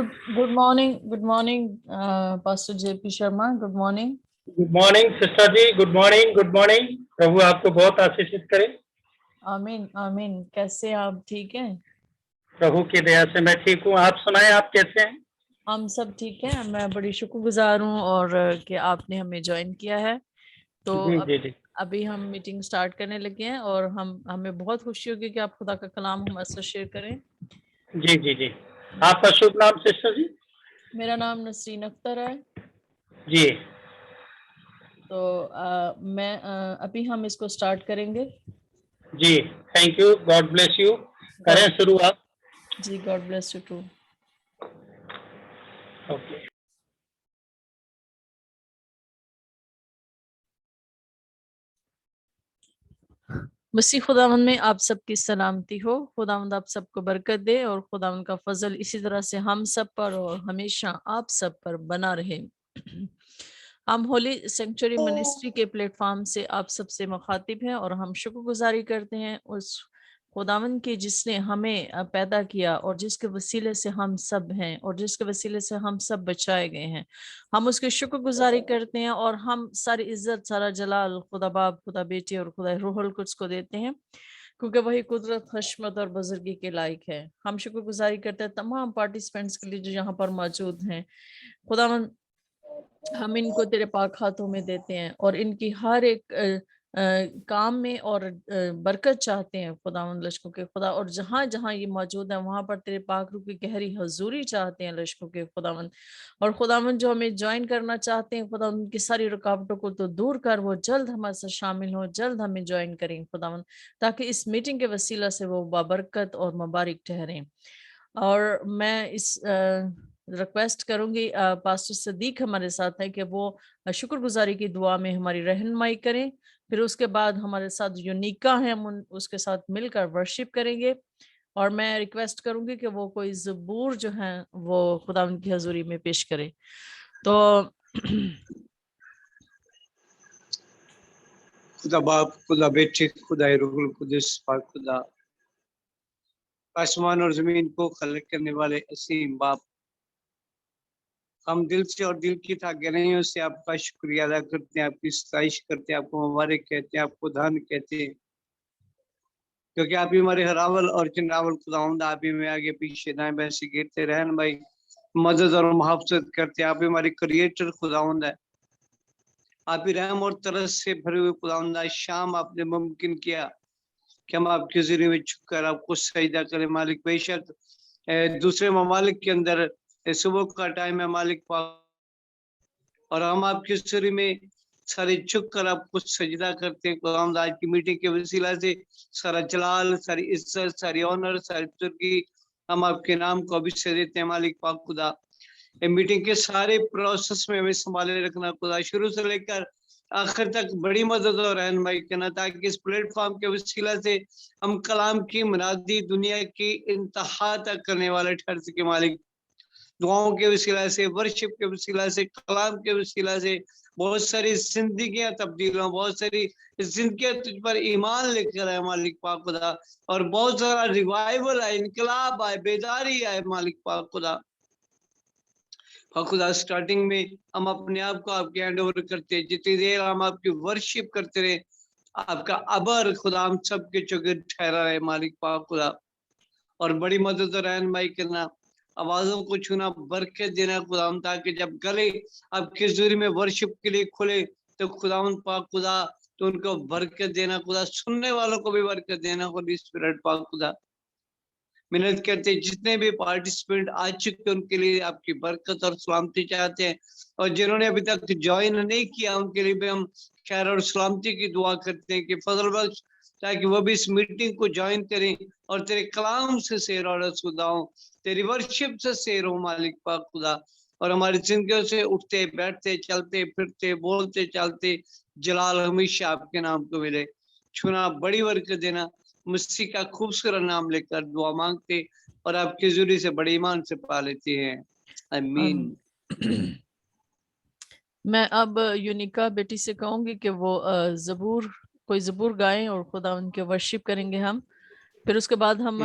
Good morning, Pastor JP Sharma. Good morning. Good morning sister जी, good morning. प्रभु आपको बहुत आशीषित करे। आमीन आमीन। कैसे हैं आप? ठीक हैं? प्रभु की दया से मैं ठीक हूँ। आप सुनाएं, आप कैसे हैं? हम सब ठीक हैं। मैं बड़ी शुक्रगुजार हूँ और कि आपने हमें ज्वाइन किया है। तो जी जी अभी हम मीटिंग स्टार्ट करने लगे हैं और हमें बहुत खुशी होगी कि आप खुदा का कलाम हमारे साथ शेयर करें। जी जी जी। आपका शुभ नाम सिस्टर जी? मेरा नाम नसरीन अख्तर है। जी तो अभी हम इसको स्टार्ट करेंगे। जी। Thank you, God bless you. करें शुरुआत। जी, God bless you to. Okay. मसीह खुदावंद में आप सबकी सलामती हो। खुदावंद आप सबको बरकत दे और खुदावंद का फजल इसी तरह से हम सब पर और हमेशा आप सब पर बना रहे। हम होली सेंचुरी मिनिस्ट्री के प्लेटफॉर्म से आप सबसे मुखातिब हैं और हम शुक्रगुजारी करते हैं उस खुदावंद की जिसने हमें पैदा किया और जिसके वसीले से हम सब हैं और जिसके वसीले से हम सब बचाए गए हैं। हम उसके शुक्रगुजारी करते हैं और हम सारी इज्जत सारा जलाल खुदा बाप, खुदा बेटी और खुदा रूहुल कुद्स को देते हैं क्योंकि वही कुदरत, हशमत और बुजुर्गी के लायक है। हम शुक्रगुजारी करते हैं तमाम पार्टिसिपेंट्स के लिए जो यहाँ पर मौजूद हैं। खुदावंद हम इनको तेरे पाक हाथों में देते हैं और इनकी हर एक काम में और बरकत चाहते हैं खुदावंद लश्कों के खुदा। और जहां जहां ये मौजूद है वहां पर तेरे पाक रूह की गहरी हजूरी चाहते हैं लश्कों के खुदावंद। और खुदावंद जो हमें ज्वाइन करना चाहते हैं खुदावंद, उनकी सारी रुकावटों को तो दूर कर, वो जल्द हमारे साथ शामिल हो, जल्द हमें ज्वाइन करें खुदावंद, ताकि इस मीटिंग के वसीला से वो बाबरकत और मुबारक ठहरें। और मैं इस रिक्वेस्ट करूंगी पास्टर सदीक हमारे साथ है कि वो शुक्रगुजारी की दुआ में हमारी रहनुमाई करें। फिर उसके बाद हमारे साथ यूनिका है, हम उसके साथ मिलकर वर्शिप करेंगे। और मैं रिक्वेस्ट करूंगी कि वो कोई ज़बूर जो है वो खुदा उनकी हजूरी में पेश करे। तो खुदा बाप, खुदा बेटे, खुदा रूहुल कुद्दुस, पाक खुदा, आसमान और जमीन को खलक करने वाले असीम बाप, हम दिल से और दिल की गहराइयों से आपका शुक्रिया अदा करते हैं, आपकी सताइश करते हैं, आपको मुबारक कहते हैं, आपको धन कहते हैं, क्योंकि आप ही हमारे हरावल और चंद्रावल खुदावंद, आप ही में आगे पीछे दाएं बाएं से गिरते रहन भाई, मदद और मुहाफजत करते हैं। आप ही हमारे क्रिएटर खुदावंद है, आप ही रहम और तरस से भरे हुए खुदावंद। आज शाम आपने मुमकिन किया कि हम आपके जरिए में झुककर आपको सजदा करें मालिक। बेशक दूसरे ममालिक के अंदर सुबह का टाइम है मालिक पाक, और हम आपके जरिए में सारे झुक कर आपको सजदा करते हैं खुदावंद। आज की मीटिंग के वसीला से सारा जलाल, सारी इज्जत, सारी ऑनर, सारी बुजुर्गी हम आपके नाम को अभिषेक देते हैं मालिक पाक खुदा। मीटिंग के सारे प्रोसेस में हमें संभाले रखना खुदा, शुरू से लेकर आखिर तक बड़ी मदद और रहनुमाई करना, ताकि इस प्लेटफॉर्म के वसीला से हम कलाम की मुनादी दुनिया की इंतहा तक करने वाले ठहर सके मालिक। दुआओं के वसीला से, वर्शिप के वसीला से, कलाम के वसीला से बहुत सारी जिंदगियां तब्दील हों, बहुत सारी जिंदगियां तुझ पर ईमान लेकर आए मालिक पाक खुदा, और बहुत सारा रिवाइवल आए, इनकलाब आए, बेदारी आए मालिक पाक खुदा। खुदा स्टार्टिंग में हम अपने आप को आपके हैंड ओवर करते हैं, जितनी देर हम आपकी वर्शिप करते रहे आपका अबर खुदा हम सबके चौके ठहरा रहे मालिक पाक खुदा। और बड़ी मदद और रहनुमाई करना, आवाजों को छूना, बरकत देना खुदाम, ताकि जब गले आपकी हजूरी में वर्शिप के लिए खुले तो खुदाम पाक खुदा, तो उनको बरकत देना खुदा, सुनने वालों को भी बरकत देना होली स्पिरिट पाक खुदा। मेहनत करते जितने भी पार्टिसिपेंट आ चुके उनके लिए आपकी बरकत और सलामती चाहते हैं, और जिन्होंने अभी तक ज्वाइन नहीं किया उनके लिए भी हम खैर और सलामती की दुआ करते हैं कि फजल बख्श, ताकि वो भी इस मीटिंग को ज्वाइन करें और तेरे कलाम से शेर और खुदा हो, तेरी वर्शिप से शेर हो मालिक पाक खुदा। और हमारी जिंदगियों से उठते बैठते चलते फिरते बोलते चलते जलाल हमेशा आपके नाम को मिले। छुना बड़ी बरकत देना, मसीह का खूबसूरत नाम लेकर दुआ मांगते और आपके जुरी से बड़े ईमान से पा लेते हैं, आमीन। मैं अब यूनिका बेटी से कहूंगी कि वो कोई जबूर गाएं और खुदा उनके वर्शिप करेंगे हम। फिर उसके बाद हम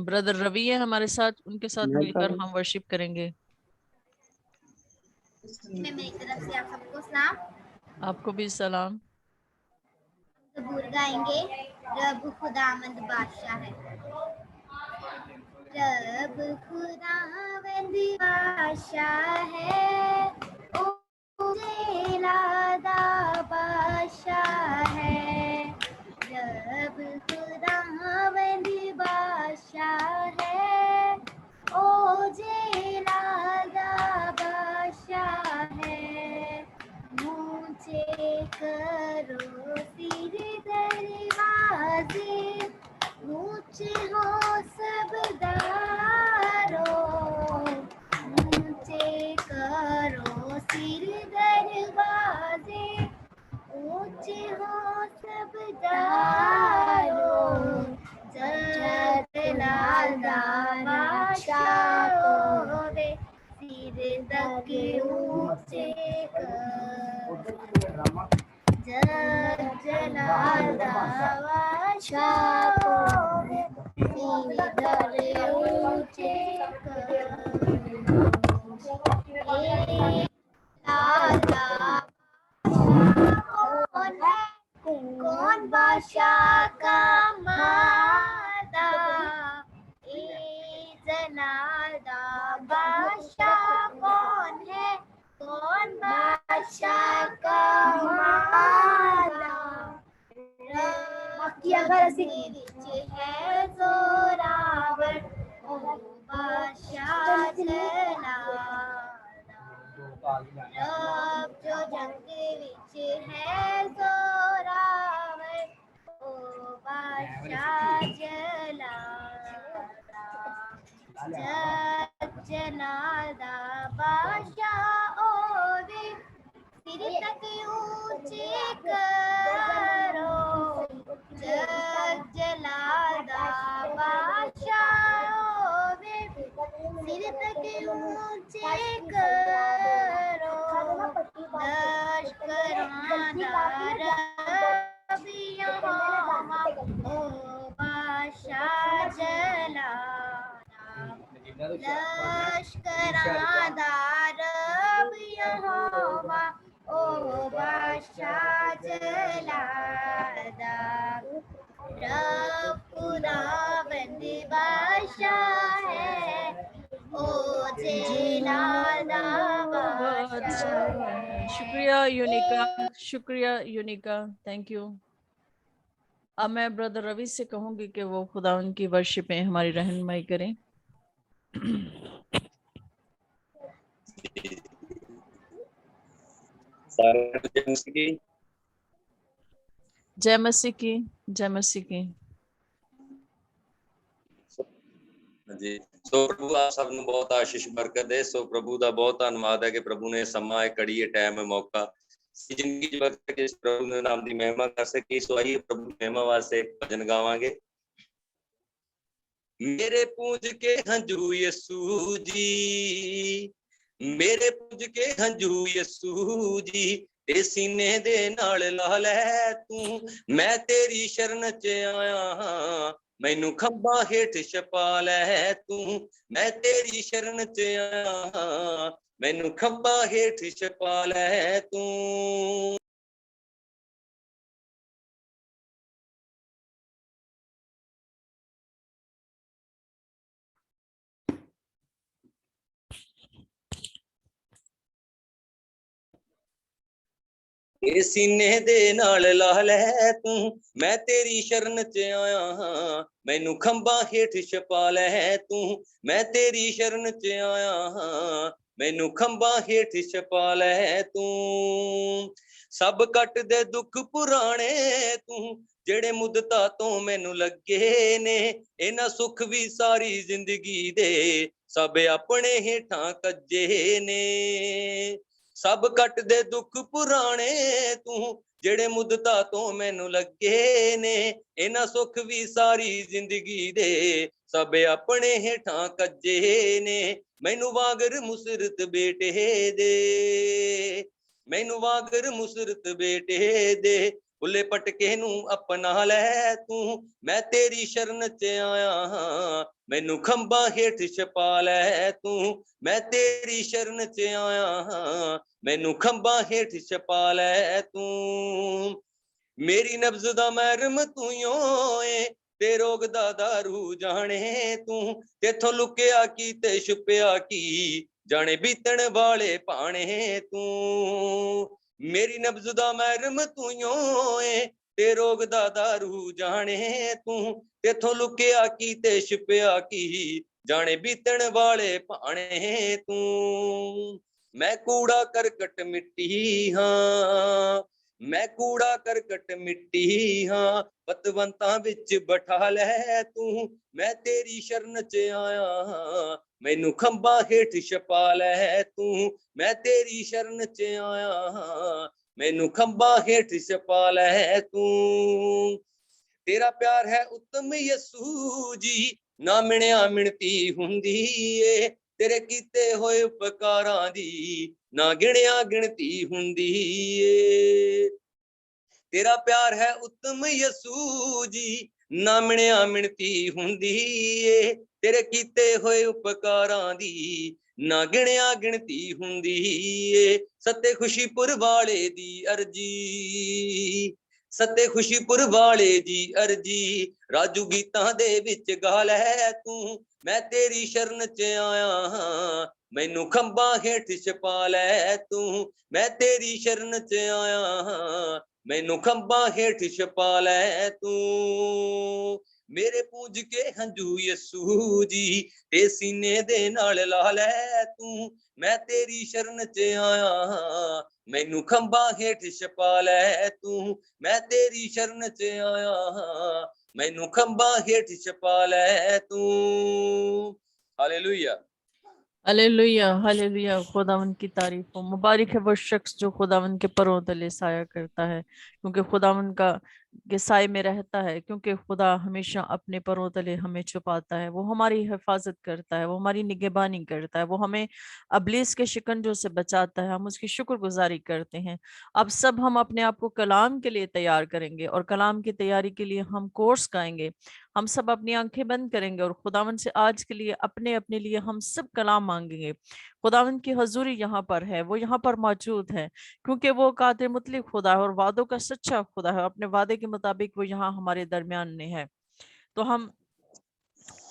ब्रदर रवि है हमारे साथ, उनके साथ मिलकर हम वर्शिप करेंगे। मेरी तरफ से आप सबको सलाम। आपको भी सलाम। ज़बूर गाएंगे, रब खुदावंद बादशाह है। रब खुदावंद बादशाह है, ओ लादा बादशाह है। रब खुदावंद बादशाह है, ओ लादा बादशाह है। ऊंचे करो सिर दरवाजे, ऊंचे हो सब दारों। ऊंचे करो सिर दरवाजे, ऊंचे हो सब दारों। जलाला बादशाह होवे, सिर तक ऊंचे कर। जलाला बादशाह होवे, सिर तक ऊंचे कर। कौन बादशाह का मादा, जनादा बादशाह कौन है, कौन बादशाह का मादा। है जोरावर, ओ बादशाह जलादा। रब जो जंग विच है जोरावर, ओ बादशाह जलादा। जलादा बादशाह ओवे, सिर तक ऊंचे करो। जलादा बादशाह ओवे, सिर तक ऊंचे करो। लश्कराना रब यहोवा, ओ बादशाह जलादा। लश्कराना रब यहोवा, ओ बादशाह जलादा। रब खुदावंद बादशाह है, ओ जलादा बादशाह है। शुक्रिया यूनिका, शुक्रिया यूनिका, थैंक यू। अब मैं ब्रदर रवि से कहूंगी कि वो खुदा उनकी वर्शिप में हमारी रहनुमाई करें। जय मसीह की, जय मसीह की। जी, सो प्रभु आप सबनों बहुत आशीष बरकत दे। सो प्रभु ਦਾ ਬਹੁਤ ਧੰਨਵਾਦ ਹੈ ਕਿ ਪ੍ਰਭੂ ਨੇ ਸਮਾਂ, ਇਹ ਘੜੀ, ਇਹ ਟਾਈਮ, ਮੌਕਾ ਜ਼ਿੰਦਗੀ ਚ ਵਕਤ ਕਿ ਪ੍ਰਭੂ ਦੇ ਨਾਮ ਦੀ ਮਹਿਮਾ ਕਰ ਸਕੀ। ਸੋ ਆਈਏ ਪ੍ਰਭੂ ਦੀ ਮਹਿਮਾ ਵਾਸਤੇ ਭਜਨ ਗਾਵਾਂਗੇ। ਮੇਰੇ ਪੂਜ ਕੇ ਹੰਝੂ ਯਿਸੂ ਜੀ, ਮੇਰੇ ਪੂਜ ਕੇ ਹੰਝੂ ਯਿਸੂ ਜੀ, ਤੇ ਸੀਨੇ ਦੇ ਨਾਲ ਲਾ ਲੈ ਤੂੰ। ਮੈਂ ਤੇਰੀ ਸ਼ਰਨ ਚ ਆਇਆ ਹਾਂ, ਮੈਨੂੰ ਖੰਭਾਂ ਹੇਠ ਛਪਾ ਲੈ ਤੂੰ। ਮੈਂ ਤੇਰੀ ਸ਼ਰਨ ਚ ਆਇਆ ਹਾਂ, ਮੈਨੂੰ ਖੰਭਾਂ ਹੇਠ ਛਪਾ ਲੈ ਤੂੰ। ਇਹ ਸੀਨੇ ਦੇ ਨਾਲ ਲਾ ਲੈ ਤੂੰ, ਮੈਂ ਤੇਰੀ ਸ਼ਰਨ ਚ ਆਇਆ ਹਾਂ, ਮੈਨੂੰ ਖੰਭਾਂ ਹੇਠ ਛਪਾ ਲੈ ਤੂੰ। ਮੈਂ ਤੇਰੀ ਸ਼ਰਨ ਚ ਆਇਆ ਹਾਂ, ਮੈਨੂੰ ਖੰਭਾਂ ਹੇਠ ਛਪਾ ਲੈ ਤੂੰ। ਸਭ ਕੱਟ ਦੇ ਦੁੱਖ ਪੁਰਾਣੇ ਤੂੰ, ਜਿਹੜੇ ਮੁੱਦਤਾਂ ਤੋਂ ਮੈਨੂੰ ਲੱਗੇ ਨੇ। ਇਹਨਾਂ ਸੁੱਖ ਵੀ ਸਾਰੀ ਜ਼ਿੰਦਗੀ ਦੇ, ਸਭ ਆਪਣੇ ਹੇਠਾਂ ਕੱਜੇ ਨੇ। ਸਭ ਕੱਟ ਦੇ ਦੁੱਖ ਪੁਰਾਣੇ ਤੂੰ, ਜਿਹੜੇ ਮੁੱਦਤਾਂ ਤੋਂ ਮੈਨੂੰ ਲੱਗੇ ਨੇ। ਇਹਨਾਂ ਸੁੱਖ ਵੀ ਸਾਰੀ ਜ਼ਿੰਦਗੀ ਦੇ, ਸਭ ਆਪਣੇ ਹੇਠਾਂ ਕੱਜੇ ਨੇ। ਮੈਨੂੰ ਵਾਂਗਰ ਮੁਸਰਤ ਬੇਟੇ ਦੇ, ਮੈਨੂੰ ਵਾਂਗਰ ਮੁਸਰਤ ਬੇਟੇ ਦੇ, ਭੁੱਲੇ ਪਟਕੇ ਨੂੰ ਅਪਣਾ ਲੈ ਤੂੰ, ਮੈਂ ਤੇਰੀ ਸ਼ਰਨ ਚ ਆਇਆ ਹਾਂ, ਮੈਨੂੰ ਖੰਭਾਂ ਹੇਠ ਛਪਾ ਲੈ ਤੂੰ, ਮੈਂ ਤੇਰੀ ਸ਼ਰਨ ਚ ਆਇਆ ਹਾਂ, ਮੈਨੂੰ ਖੰਭਾਂ ਹੇਠ ਛਪਾ ਲੈ ਤੂੰ। ਮੇਰੀ ਨਬਜ਼ ਦਾ ਮਹਿਰਮ ਤੂੰ ਏ, ਤੇ ਰੋਗ ਦਾ ਦਾਰੂ ਜਾਣੇ ਤੂੰ, ਤੇਥੋਂ ਲੁਕਿਆ ਕੀ ਤੇ ਛੁਪਿਆ ਕੀ, ਜਾਣੇ ਬੀਤਣ ਵਾਲੇ ਭਾਣੇ ਤੂੰ। ਮੇਰੀ ਨਬਜ਼ ਦਾ ਮਹਿਰਮ ਤੂੰ ਏ, ਤੇ ਰੋਗ ਦਾ ਦਾਰੂ ਜਾਣੇ ਤੂੰ, ਤੇਥੋਂ ਲੁਕਿਆ ਕੀ ਤੇ ਛੁਪਿਆ ਕੀ, ਜਾਣੇ ਬੀਤਣ ਵਾਲੇ ਭਾਣੇ ਤੂੰ। ਮੈਂ ਕੂੜਾ ਕਰਕਟ ਮਿੱਟੀ ਹਾਂ, ਮੈਂ ਕੂੜਾ ਕਰਕਟ ਮਿੱਟੀ ਹਾਂ, ਪਤਵੰਤਾਂ ਵਿੱਚ ਬਿਠਾ ਲੈ ਤੂੰ, ਮੈਂ ਤੇਰੀ ਸ਼ਰਨ ਚ ਆਇਆ ਹਾਂ, ਮੈਨੂੰ ਖੰਭਾਂ ਹੇਠ ਛਪਾ ਲੈ ਤੂੰ, ਮੈਂ ਤੇਰੀ ਸ਼ਰਨ ਚ ਆਇਆ ਹਾਂ, ਮੈਨੂੰ ਖੰਭਾਂ ਹੇਠ ਛਪਾ ਲੈ ਤੂੰ। ਤੇਰਾ ਪਿਆਰ ਹੈ ਉੱਤਮ ਯਸੂ ਜੀ, ਨਾ ਮਿਣਿਆ ਮਿਣਤੀ ਹੁੰਦੀ ਏ, ਤੇਰੇ ਕੀਤੇ ਹੋਏ ਉਪਕਾਰਾਂ ਦੀ ਨਾ ਗਿਣਿਆ ਗਿਣਤੀ ਹੁੰਦੀ ਏ। ਤੇਰਾ ਪਿਆਰ ਹੈ ਉੱਤਮ ਯਸੂ ਜੀ, ਨਾ ਮਿਣਿਆ ਮਿਣਤੀ ਹੁੰਦੀ ਏ, ਤੇਰੇ ਕੀਤੇ ਹੋਏ ਉਪਕਾਰਾਂ ਦੀ ਨਾ ਗਿਣਿਆ ਗਿਣਤੀ ਹੁੰਦੀ ਏ। ਸੱਤੇ ਖੁਸ਼ੀਪੁਰ ਵਾਲੇ ਦੀ ਅਰਜੀ, ਸੱਤੇ ਖੁਸ਼ੀਪੁਰ ਵਾਲੇ ਦੀ ਅਰਜੀ, ਰਾਜੂ ਗੀਤਾਂ ਦੇ ਵਿੱਚ ਗਾ ਲੈ ਤੂੰ, ਮੈਂ ਤੇਰੀ ਸ਼ਰਨ ਚ ਆਇਆ ਹਾਂ, ਮੈਨੂੰ ਖੰਭਾਂ ਹੇਠ ਛਪਾ ਲੈ ਤੂੰ, ਮੈਂ ਤੇਰੀ ਸ਼ਰਨ ਚ ਆਇਆ ਹਾਂ, ਮੈਨੂੰ ਖੰਭਾਂ ਹੇਠ ਛਪਾ ਲੈ ਤੂੰ। ਮੇਰੇ ਪੂੰਝ ਕੇ ਹੰਝੂ ਯਸੂ ਜੀ, ਤੇ ਸੀਨੇ ਦੇ ਨਾਲ ਲਾ ਲੈ ਤੂੰ, ਮੈਂ ਤੇਰੀ ਸ਼ਰਨ ਚ ਆਇਆ ਹਾਂ, ਮੈਨੂੰ ਖੰਭਾਂ ਹੇਠ ਛਪਾ ਲੈ ਤੂੰ, ਮੈਂ ਤੇਰੀ ਸ਼ਰਨ ਚ ਆਇਆ ਹਾਂ, ਮੈਨੂੰ ਖੰਭਾਂ ਹੇਠ ਛਪਾ ਲੈ ਤੂੰ। हालेलुया। Hallelujah hallelujah. खुदावन की तारीफ हो। मुबारक है वो शख्स जो खुदावन के परों तले साया करता है, क्योंकि खुदावन का के साए में रहता है, क्योंकि खुदा हमेशा अपने परों तले हमें छुपाता है। वो हमारी हिफाजत करता है, वो हमारी निगहबानी करता है, वो हमें अबलीस के शिकंजों से बचाता है। हम उसकी शुक्रगुजारी करते हैं। अब सब हम अपने आप को कलाम के लिए तैयार करेंगे, और कलाम की तैयारी के लिए हम कोर्स गाएंगे। हम सब अपनी आंखें बंद करेंगे और खुदावन से आज के लिए अपने अपने लिए हम सब कलाम मांगेंगे। खुदावन की हजूरी यहाँ पर है, वो यहाँ पर मौजूद है, क्योंकि वो कादिर मुतलिक खुदा है और वादों का सच्चा खुदा है। अपने वादे के मुताबिक वो यहाँ हमारे दरमियान में है। तो हम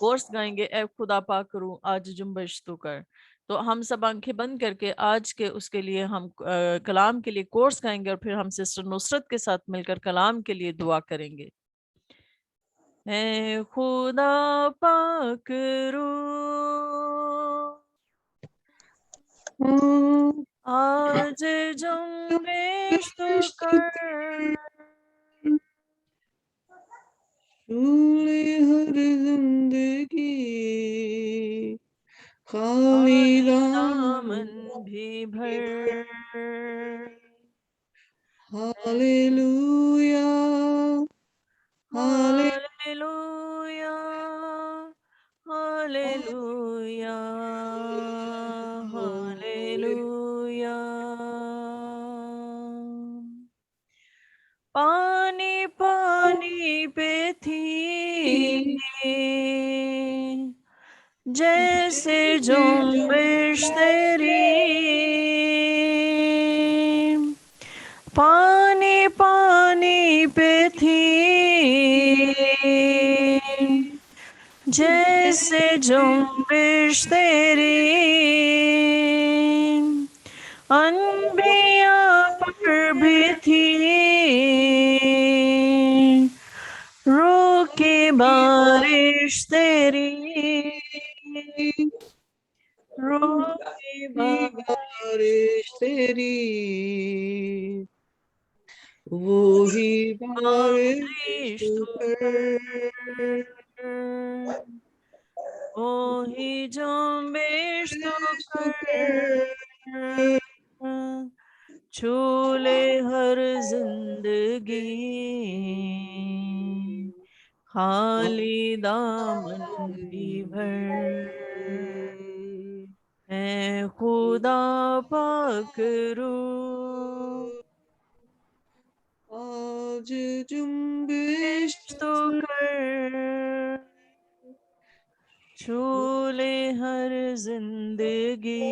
कोर्स गाएंगे, ए खुदा पाक करूं आज जुम्बश तू कर। तो हम सब आंखें बंद करके आज के उसके लिए हम कलाम के लिए कोर्स गाएंगे, और फिर हम सिस्टर नुसरत के साथ मिलकर कलाम के लिए दुआ करेंगे। है खुदा पाक रू आज जुम्बिश तू कर, झूले हर जिंदगी खाली दामन भी भर। Hallelujah hallelujah hallelujah hallelujah. पानी पानी पे थी जैसे जुम्बिश तेरी, पानी पानी पे थी जैसे जुम्बिश तेरी, अनबिया पर भी थी रूह की बारिश तेरी, रूह की बारिश तेरी, वो ही बारिश तू कर, वो ही जुम्बिश तू कर, छूले हर जिंदगी खाली दामन भी भर। है खुदा पाक रू आज जुम्बिश तो कर झूले हर जिंदगी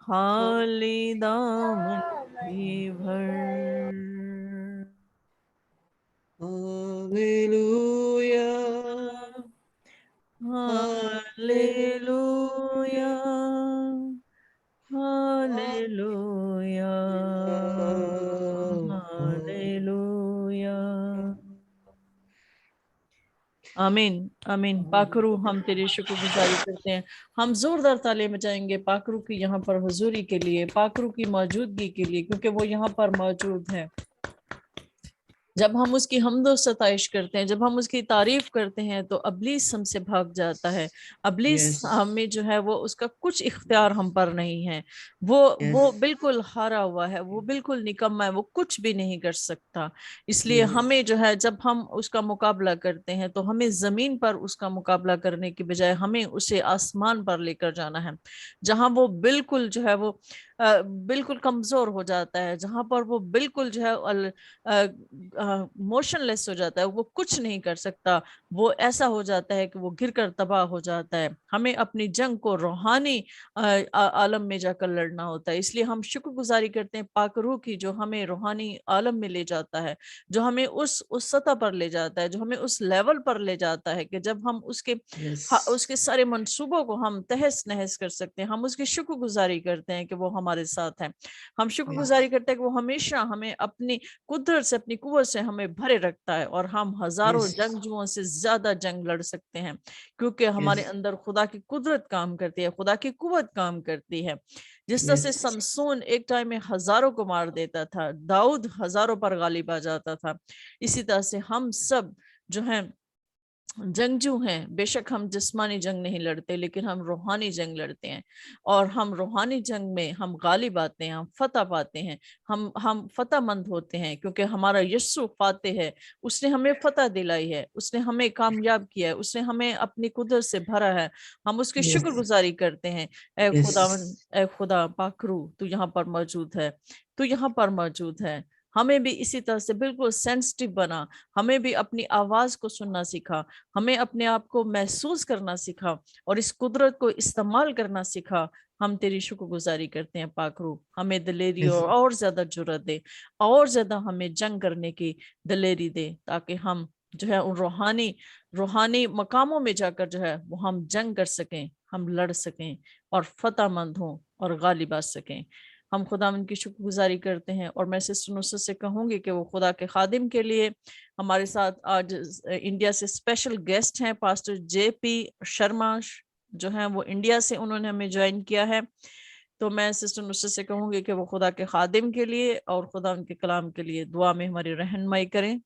खाली दामन भी भर Hallelujah, हालेलुया हालेलुया हालेलुया आमीन आमीन। पाखरू हम तेरी शुक्रगुजारी करते हैं। हम जोरदार ताली बजाएंगे पाखरू की यहाँ पर हुजूरी के लिए, पाखरू की मौजूदगी के लिए, क्योंकि वो यहाँ पर मौजूद है। जब हम उसकी हम्दो सताइश करते हैं, जब हम उसकी तारीफ करते हैं, तो अबलीस हमसे भाग जाता है। अबलीस Yes. हमें जो है वो उसका कुछ इख्तियार हम पर नहीं है। वो Yes. बिल्कुल हारा हुआ है, वो बिल्कुल निकम्मा है, वो कुछ भी नहीं कर सकता। इसलिए Yes. हमें जो है जब हम उसका मुकाबला करते हैं तो हमें जमीन पर उसका मुकाबला करने की बजाय हमें उसे आसमान पर लेकर जाना है, जहां वो बिल्कुल जो है वो बिल्कुल कमजोर हो जाता है, जहां पर वो बिल्कुल जो है मोशनलेस हो जाता है, वो कुछ नहीं कर सकता। वो ऐसा हो जाता है कि वो गिरकर तबाह हो जाता है। हमें अपनी जंग को रूहानी आलम में जाकर लड़ना होता है। इसलिए हम शुक्रगुजारी करते हैं पाक रूह की, जो हमें रूहानी आलम में ले जाता है, जो हमें उस सतह पर ले जाता है, जो हमें उस लेवल पर ले जाता है कि जब हम Yes. उसके सारे मंसूबों को हम तहस नहस कर सकते हैं। हम उसकी शुक्रगुजारी करते हैं कि वो हमारे साथ है। हम शुक्रगुजारी करते हैं कि वो हमेशा हमें अपनी कुदरत से, अपनी कुव्वत से हमें भरे रखता है, और हम हजारों Yes. जंगजुओं से ज्यादा जंग लड़ सकते हैं, क्योंकि हमारे Yes. अंदर खुदा की कुदरत काम करती है, खुदा की कुव्वत काम करती है। जिस तरह से Yes. समसून एक टाइम में हजारों को मार देता था, दाऊद हजारों पर गालिब आ जाता था, इसी तरह से हम सब जो हैं जंगजू हैं। बेशक हम जिस्मानी जंग नहीं लड़ते, लेकिन हम रूहानी जंग लड़ते हैं, और हम रूहानी जंग में हम गालिब आते हैं, हम फतह पाते हैं, हम फतहमंद होते हैं, क्योंकि हमारा यस्सु फातेह है। उसने हमें फतह दिलाई है, उसने हमें कामयाब किया है, उसने हमें अपनी कुदरत से भरा है। हम उसकी Yes. शुक्रगुजारी करते हैं। ए खुदावन, Yes. ए खुदा पाखरू, तू यहाँ पर मौजूद है, तू यहाँ पर मौजूद है। हमें भी इसी तरह से बिल्कुल सेंसिटिव बना, हमें भी अपनी आवाज को सुनना सिखा, हमें अपने आप को महसूस करना सिखा, और इस कुदरत को इस्तेमाल करना सिखा। हम तेरी शुक्रगुजारी करते हैं पाखरू। हमें दिलेरी Yes. और ज्यादा जुर्रत दे, और ज्यादा हमें जंग करने की दिलेरी दे, ताकि हम जो है उन रूहानी मकामों में जाकर जो है वो हम जंग कर सकें, हम लड़ सकें, और फतहमंद हों और गालिब आ सकें। हम खुदा उनकी शुक्रगुजारी करते हैं। और मैं सिस्टर नुसरत से कहूंगी कि वो खुदा के खादिम के लिए हमारे साथ आज इंडिया से स्पेशल गेस्ट हैं, पास्टर JP शर्मा जो हैं, वो इंडिया से उन्होंने हमें ज्वाइन किया है। तो मैं सिस्टर नुसरत से कहूंगी कि वो खुदा के खादिम के लिए और खुदा उनके कलाम के लिए दुआ में हमारी रहनुमाई करें।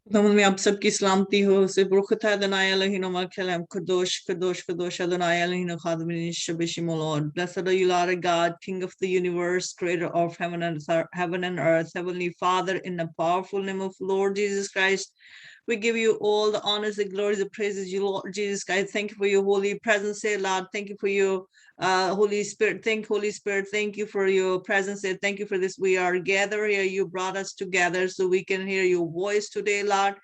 खुदावंद में आप सबकी सलामती हो। से बुरखत है अदोनाय एलोहीनो मलकेलम, kadosh kadosh kadosh Adonai Eloheinu Chadmin Shabishim, O Lord. Blessed are you, Lord God, King of the universe, creator of heaven and earth, Heavenly Father, in the powerful name of Lord Jesus Christ. We give you all the honors, the glories, the praises, you Lord Jesus Christ. Thank you for your holy presence here, Lord. Thank you for your Holy Spirit. Holy Spirit, thank you for your presence here. Thank you for this. We are gathered here. You brought us together so we can hear your voice today, Lord.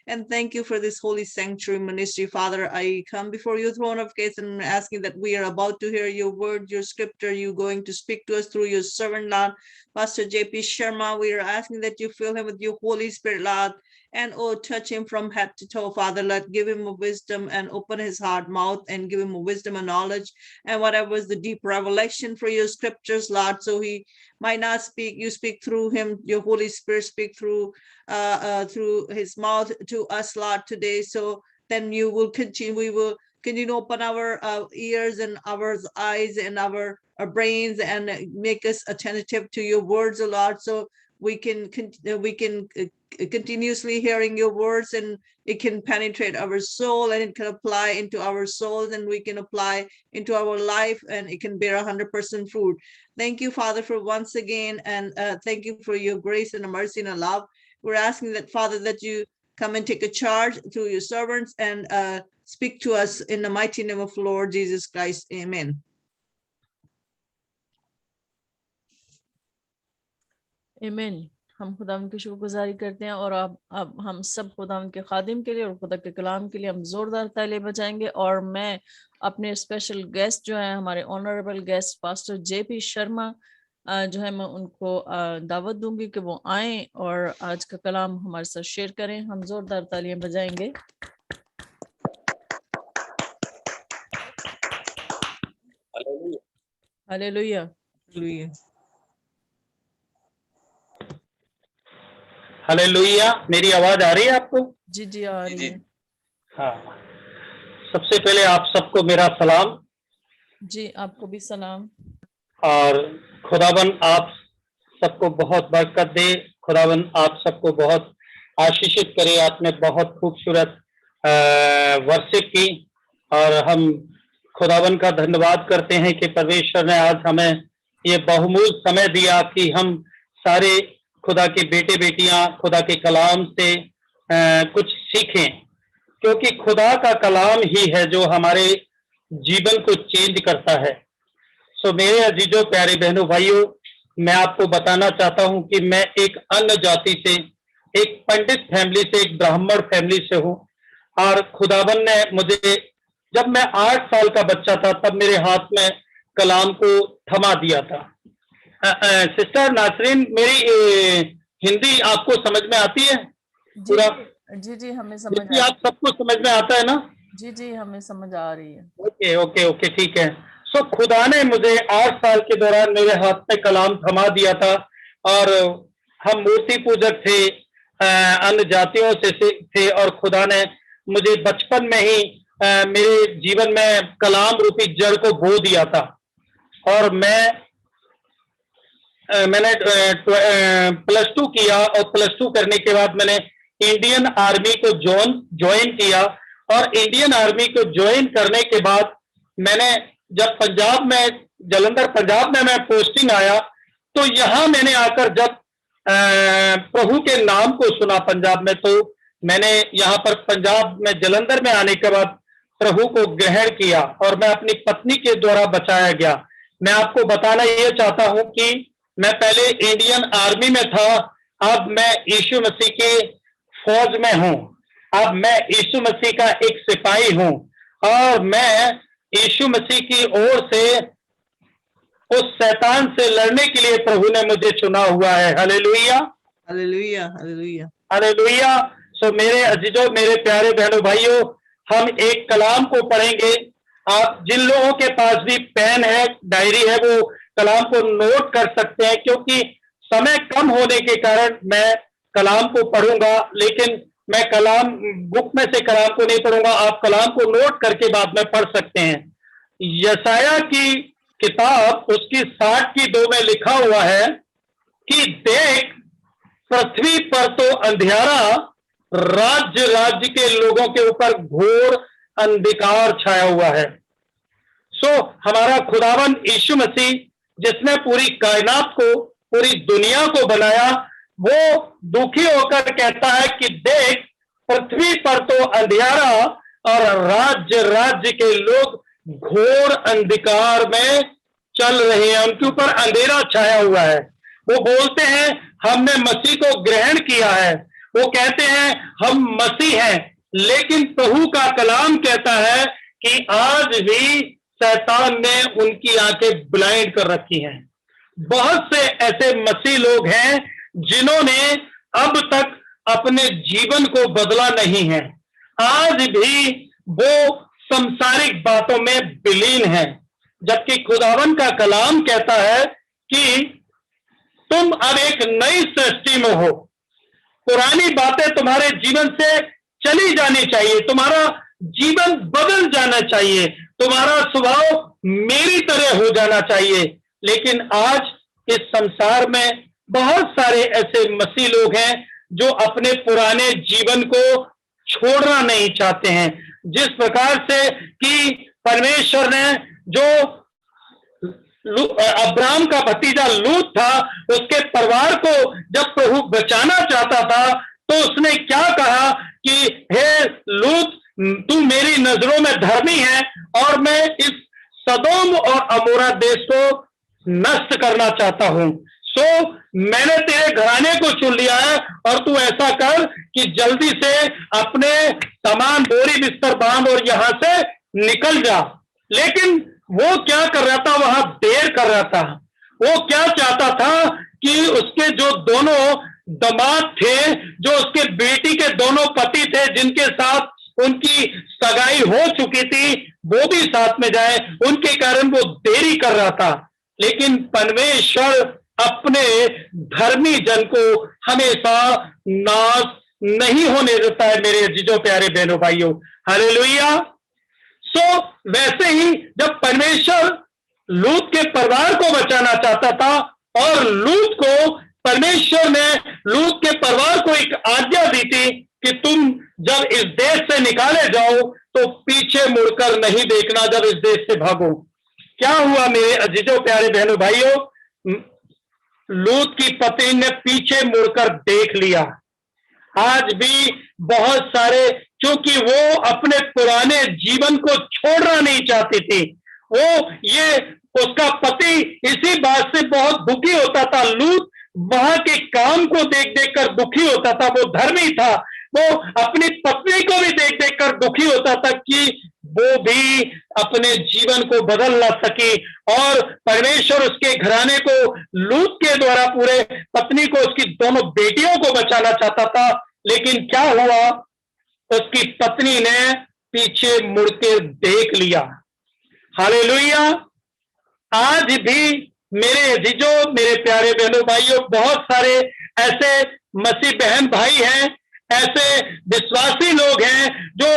And thank you for this holy sanctuary ministry, Father. I come before your throne of grace and asking that we are about to hear your word, your scripture. You're going to speak to us through your servant, Lord, Pastor JP Sharma. We are asking that you fill him with your Holy Spirit, Lord. And oh, touch him from head to toe, Father. Let give him a wisdom and open his heart, mouth, and give him a wisdom and knowledge, and whatever is the deep revelation for your scriptures, Lord. So he might not speak, you speak through him. Your Holy Spirit speak through his mouth to us, Lord, today. So then you will continue. We will continue to open our ears and our eyes and our brains and make us attentive to your words, Lord. So we can continuously hearing your words, and it can penetrate our soul, and it can apply into our souls, and we can apply into our life, and it can bear 100% fruit. Thank you, Father, for once again, and thank you for your grace and mercy and love. We're asking that, Father, that you come and take a charge through your servants and speak to us in the mighty name of Lord Jesus Christ. Amen. आमीन। हम खुदावंद की शुक्रगुजारी करते हैं और अब हम सब खुदावंद के खादिम के लिए और खुदा के कलाम के लिए हम जोरदार ताली बजाएंगे। और मैं अपने स्पेशल गेस्ट जो है, हमारे honourable guest pastor JP Sharma जो है, मैं उनको दावत दूंगी कि वो आए और आज का कलाम हमारे साथ शेयर करें। हम जोरदार तालियां बजाएंगे। हालेलुया। Hallelujah. हालेलुया। मेरी आवाज आ रही है आपको? जी जी आ रही है। हाँ, सबसे पहले आप सबको मेरा सलाम। जी आपको भी सलाम। और खुदावन आप सबको बहुत बरकत दे, खुदावन आप सबको बहुत आशीषित करे। आपने बहुत खूबसूरत वर्शिप की और हम खुदावन का धन्यवाद करते हैं कि परमेश्वर ने आज हमें ये बहुमूल्य समय दिया कि हम सारे खुदा के बेटे बेटियां खुदा के कलाम से कुछ सीखें, क्योंकि खुदा का कलाम ही है जो हमारे जीवन को चेंज करता है। सो मेरे अजीजों, प्यारे बहनों, भाइयों, मैं आपको बताना चाहता हूं कि मैं एक अन्य जाति से, एक पंडित फैमिली से, एक ब्राह्मण फैमिली से हूं। और खुदावन ने मुझे, जब मैं 8 साल का बच्चा था, तब मेरे हाथ में कलाम को थमा दिया था। सिस्टर नासरीन, मेरी हिंदी आपको समझ में आती है पूरा? जी जी हमें समझ जी, आप सबको समझ में आता है ना? जी जी हमें समझ आ रही है। ओके ओके ओके, ठीक है। सो खुदा ने मुझे 8 साल के दौरान मेरे हाथ में कलाम थमा दिया था। और हम मूर्ति पूजक थे, अन्य जातियों से थे, और खुदा ने मुझे बचपन में ही मेरे जीवन में कलाम रूपी जड़ को बो दिया था। और मैंने +2 किया, और +2 करने के बाद मैंने इंडियन आर्मी को ज्वाइन किया। और इंडियन आर्मी को ज्वाइन करने के बाद मैंने जब पंजाब में, जालंधर पंजाब में मैं पोस्टिंग आया, तो यहाँ मैंने आकर जब प्रभु के नाम को सुना पंजाब में, तो मैंने यहाँ पर पंजाब में जालंधर में आने के बाद प्रभु को ग्रहण किया और मैं अपनी पत्नी के द्वारा बचाया गया। मैं आपको बताना ये चाहता हूं कि मैं पहले इंडियन आर्मी में था, अब मैं यीशु मसीह के फौज में हूं। अब मैं यीशु मसीह का एक सिपाही हूं और मैं यीशु मसीह की ओर से उस शैतान से लड़ने के लिए प्रभु ने मुझे चुना हुआ है। Hallelujah Hallelujah. Hallelujah. हालेलुया। सो मेरे अजीजों, मेरे प्यारे बहनों भाइयों, हम एक कलाम को पढ़ेंगे। आप जिन लोगों के पास भी पेन है, डायरी है, वो कलाम को नोट कर सकते हैं, क्योंकि समय कम होने के कारण मैं कलाम को पढ़ूंगा, लेकिन मैं कलाम बुक में से कलाम को नहीं पढ़ूंगा। आप कलाम को नोट करके बाद में पढ़ सकते हैं। यशाया की किताब उसकी 60:2 में लिखा हुआ है कि देख, पृथ्वी पर तो अंधियारा, राज्य राज्य के लोगों के ऊपर घोर अंधकार छाया हुआ है। सो हमारा खुदावन यीशु मसीह, जिसने पूरी कायनात को, पूरी दुनिया को बनाया, वो दुखी होकर कहता है कि देख, पृथ्वी पर तो अंधियारा और राज्य राज्य के लोग घोर अंधकार में चल रहे हैं, उनके ऊपर अंधेरा छाया हुआ है। वो बोलते हैं हमने मसीह को ग्रहण किया है, वो कहते हैं हम मसीह हैं, लेकिन प्रभु का कलाम कहता है कि आज भी शैतान ने उनकी आंखें ब्लाइंड कर रखी हैं। बहुत से ऐसे मसीह लोग हैं जिन्होंने अब तक अपने जीवन को बदला नहीं है, आज भी वो संसारिक बातों में विलीन है, जबकि खुदावन का कलाम कहता है कि तुम अब एक नई सृष्टि में हो। पुरानी बातें तुम्हारे जीवन से चली जानी चाहिए, तुम्हारा जीवन बदल जाना चाहिए, तुम्हारा स्वभाव मेरी तरह हो जाना चाहिए। लेकिन आज इस संसार में बहुत सारे ऐसे मसीह लोग हैं जो अपने पुराने जीवन को छोड़ना नहीं चाहते हैं। जिस प्रकार से कि परमेश्वर ने जो अब्राहम का भतीजा लूत था, उसके परिवार को जब प्रभु बचाना चाहता था, तो उसने क्या कहा कि हे लूत, तू मेरी नजरों में धर्मी है और मैं इस सदोम और अमोरा देश को नष्ट करना चाहता हूं। सो मैंने तेरे घराने को चुन लिया है और तू ऐसा कर कि जल्दी से अपने सामान बोरी बिस्तर बांध और यहां से निकल जा। लेकिन वो क्या कर रहा था, वहां देर कर रहा था। वो क्या चाहता था कि उसके जो दोनों दामाद थे, जो उसके बेटी के दोनों पति थे जिनके साथ उनकी सगाई हो चुकी थी, वो भी साथ में जाए। उनके कारण वो देरी कर रहा था। लेकिन परमेश्वर अपने धर्मी जन को हमेशा नाश नहीं होने देता है मेरे अजीजों प्यारे बहनों भाइयों। हालेलुया। सो वैसे ही जब परमेश्वर लूत के परिवार को बचाना चाहता था और लूत को परमेश्वर ने लूत के परिवार को एक आज्ञा दी थी कि तुम जब इस देश से निकाले जाओ तो पीछे मुड़कर नहीं देखना जब इस देश से भागो। क्या हुआ मेरे अजीजों प्यारे बहनों भाइयों, लूत की पत्नी ने पीछे मुड़कर देख लिया। आज भी बहुत सारे, क्योंकि वो अपने पुराने जीवन को छोड़ना नहीं चाहती थी, उसका पति इसी बात से बहुत दुखी होता था। लूत वहां के काम को देख देख कर दुखी होता था। वो धर्मी था, वो अपनी पत्नी को भी देख देख कर दुखी होता था कि वो भी अपने जीवन को बदल ना सकी। और परमेश्वर उसके घराने को लूत के द्वारा पूरे पत्नी को, उसकी दोनों बेटियों को बचाना चाहता था। लेकिन क्या हुआ, उसकी पत्नी ने पीछे मुड़ के देख लिया। हालेलुया। आज भी मेरे अजीजों, मेरे प्यारे बहनों भाइयों, बहुत सारे ऐसे मसीह बहन भाई हैं, ऐसे विश्वासी लोग हैं जो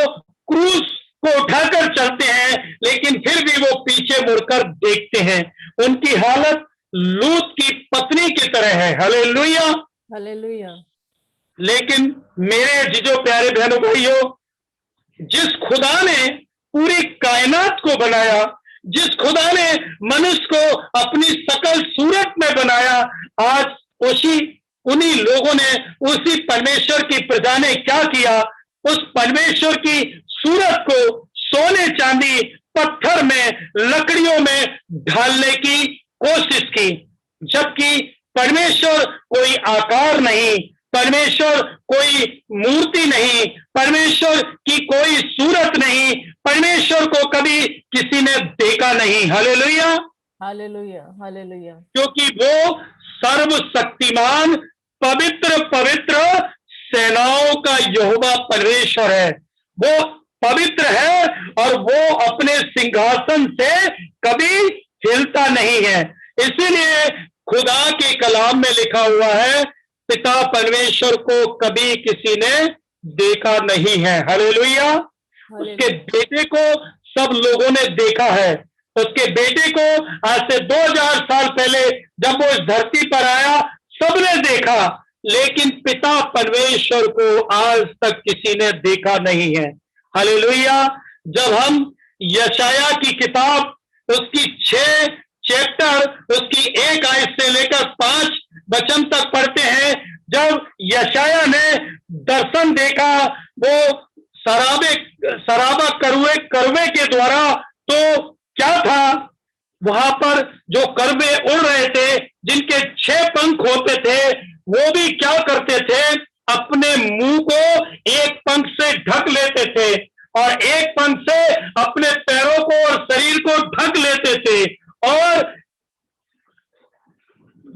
क्रूस को उठाकर चलते हैं, लेकिन फिर भी वो पीछे मुड़कर देखते हैं। उनकी हालत लूत की पत्नी की तरह है। Hallelujah, hallelujah. लेकिन मेरे अजीजों प्यारे बहनों भाइयों, जिस खुदा ने पूरी कायनात को बनाया, जिस खुदा ने मनुष्य को अपनी सकल सूरत में बनाया, आज उन्हीं लोगों ने, उसी परमेश्वर की प्रजा ने क्या किया, उस परमेश्वर की सूरत को सोने चांदी पत्थर में, लकड़ियों में ढालने की कोशिश की। जबकि परमेश्वर कोई आकार नहीं, परमेश्वर कोई मूर्ति नहीं, परमेश्वर की कोई सूरत नहीं, परमेश्वर को कभी किसी ने देखा नहीं। Hallelujah, hallelujah, hallelujah. क्योंकि वो सर्वशक्तिमान पवित्र पवित्र सेनाओं का यहोवा परमेश्वर है। वो पवित्र है और वो अपने सिंहासन से कभी हिलता नहीं है। इसीलिए खुदा के कलाम में लिखा हुआ है, पिता परमेश्वर को कभी किसी ने देखा नहीं है। हालेलुया। उसके बेटे को सब लोगों ने देखा है। उसके बेटे को आज से 2000 साल पहले जब वो इस धरती पर आया, सबने देखा, लेकिन पिता परमेश्वर को आज तक किसी ने देखा नहीं है। हालेलुया। जब हम यशाया की किताब, उसकी 6 चैप्टर, उसकी 1 आयत से लेकर 5 वचन तक पढ़ते हैं, जब यशाया ने दर्शन देखा, वो सराबा करवे के द्वारा, तो क्या था, वहां पर जो करवे उड़ रहे थे, जिनके 6 पंख होते थे, वो भी क्या करते थे, अपने मुंह को एक पंख से ढक लेते थे और एक पंख से अपने पैरों को और शरीर को ढक लेते थे, और